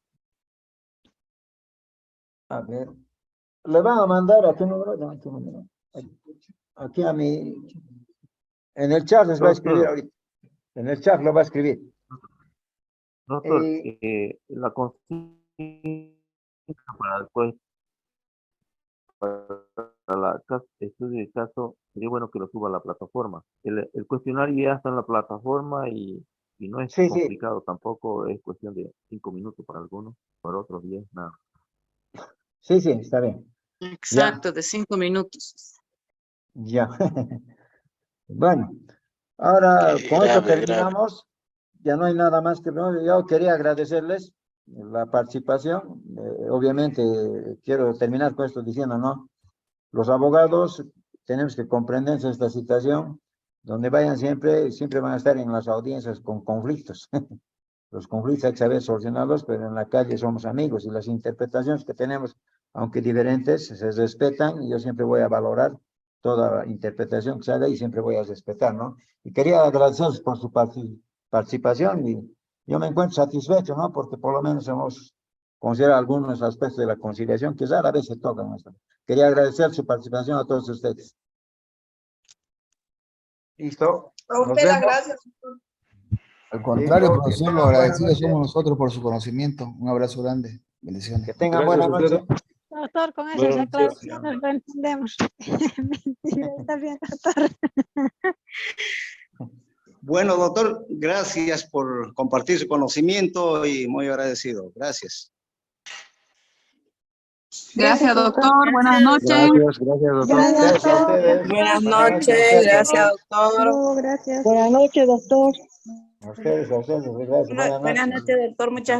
A ver. ¿Le van a mandar a qué número? No, ¿a qué número? Aquí a mi... En el chat les va a escribir
Doctor.
ahorita. En el chat lo va a escribir.
Doctor, la consigna para después, para estudio de caso, sería bueno que lo suba a la plataforma. El cuestionario ya está en la plataforma y no es
Sí.
complicado tampoco, es cuestión de 5 minutos para algunos, para otros 10, nada.
Sí, está bien.
Exacto, de 5 minutos.
Ya. Bueno, ahora con esto
grave.
terminamos. Ya no hay nada más que... Yo quería agradecerles la participación. Obviamente quiero terminar con esto diciendo, ¿no? Los abogados tenemos que comprender esta situación. Donde vayan siempre van a estar en las audiencias con conflictos. Los conflictos hay que saber solucionarlos, pero en la calle somos amigos y las interpretaciones que tenemos, aunque diferentes, se respetan y yo siempre voy a valorar toda interpretación que se haga y siempre voy a respetar, ¿no? Y quería agradecerles por su participación y yo me encuentro satisfecho, ¿no? Porque por lo menos hemos considerado algunos aspectos de la conciliación que rara vez se tocan. Quería agradecer su participación a todos ustedes. Listo.
A usted las gracias.
Al contrario,
Listo,
profesor, lo agradecidos somos nosotros por su conocimiento. Un abrazo grande. Bendiciones.
Que tengan buena noche.
Doctor, con esas
Buenas noches.
aclaraciones lo entendemos. Mentira, está bien, doctor.
Bueno, doctor, gracias por compartir su conocimiento y muy agradecido. Gracias.
Gracias, doctor. Buenas noches.
Gracias, doctor.
Buenas noches, gracias, doctor.
Gracias.
Buenas noches, doctor.
A ustedes, gracias. Buenas noches.
Buenas noches, doctor. Muchas gracias.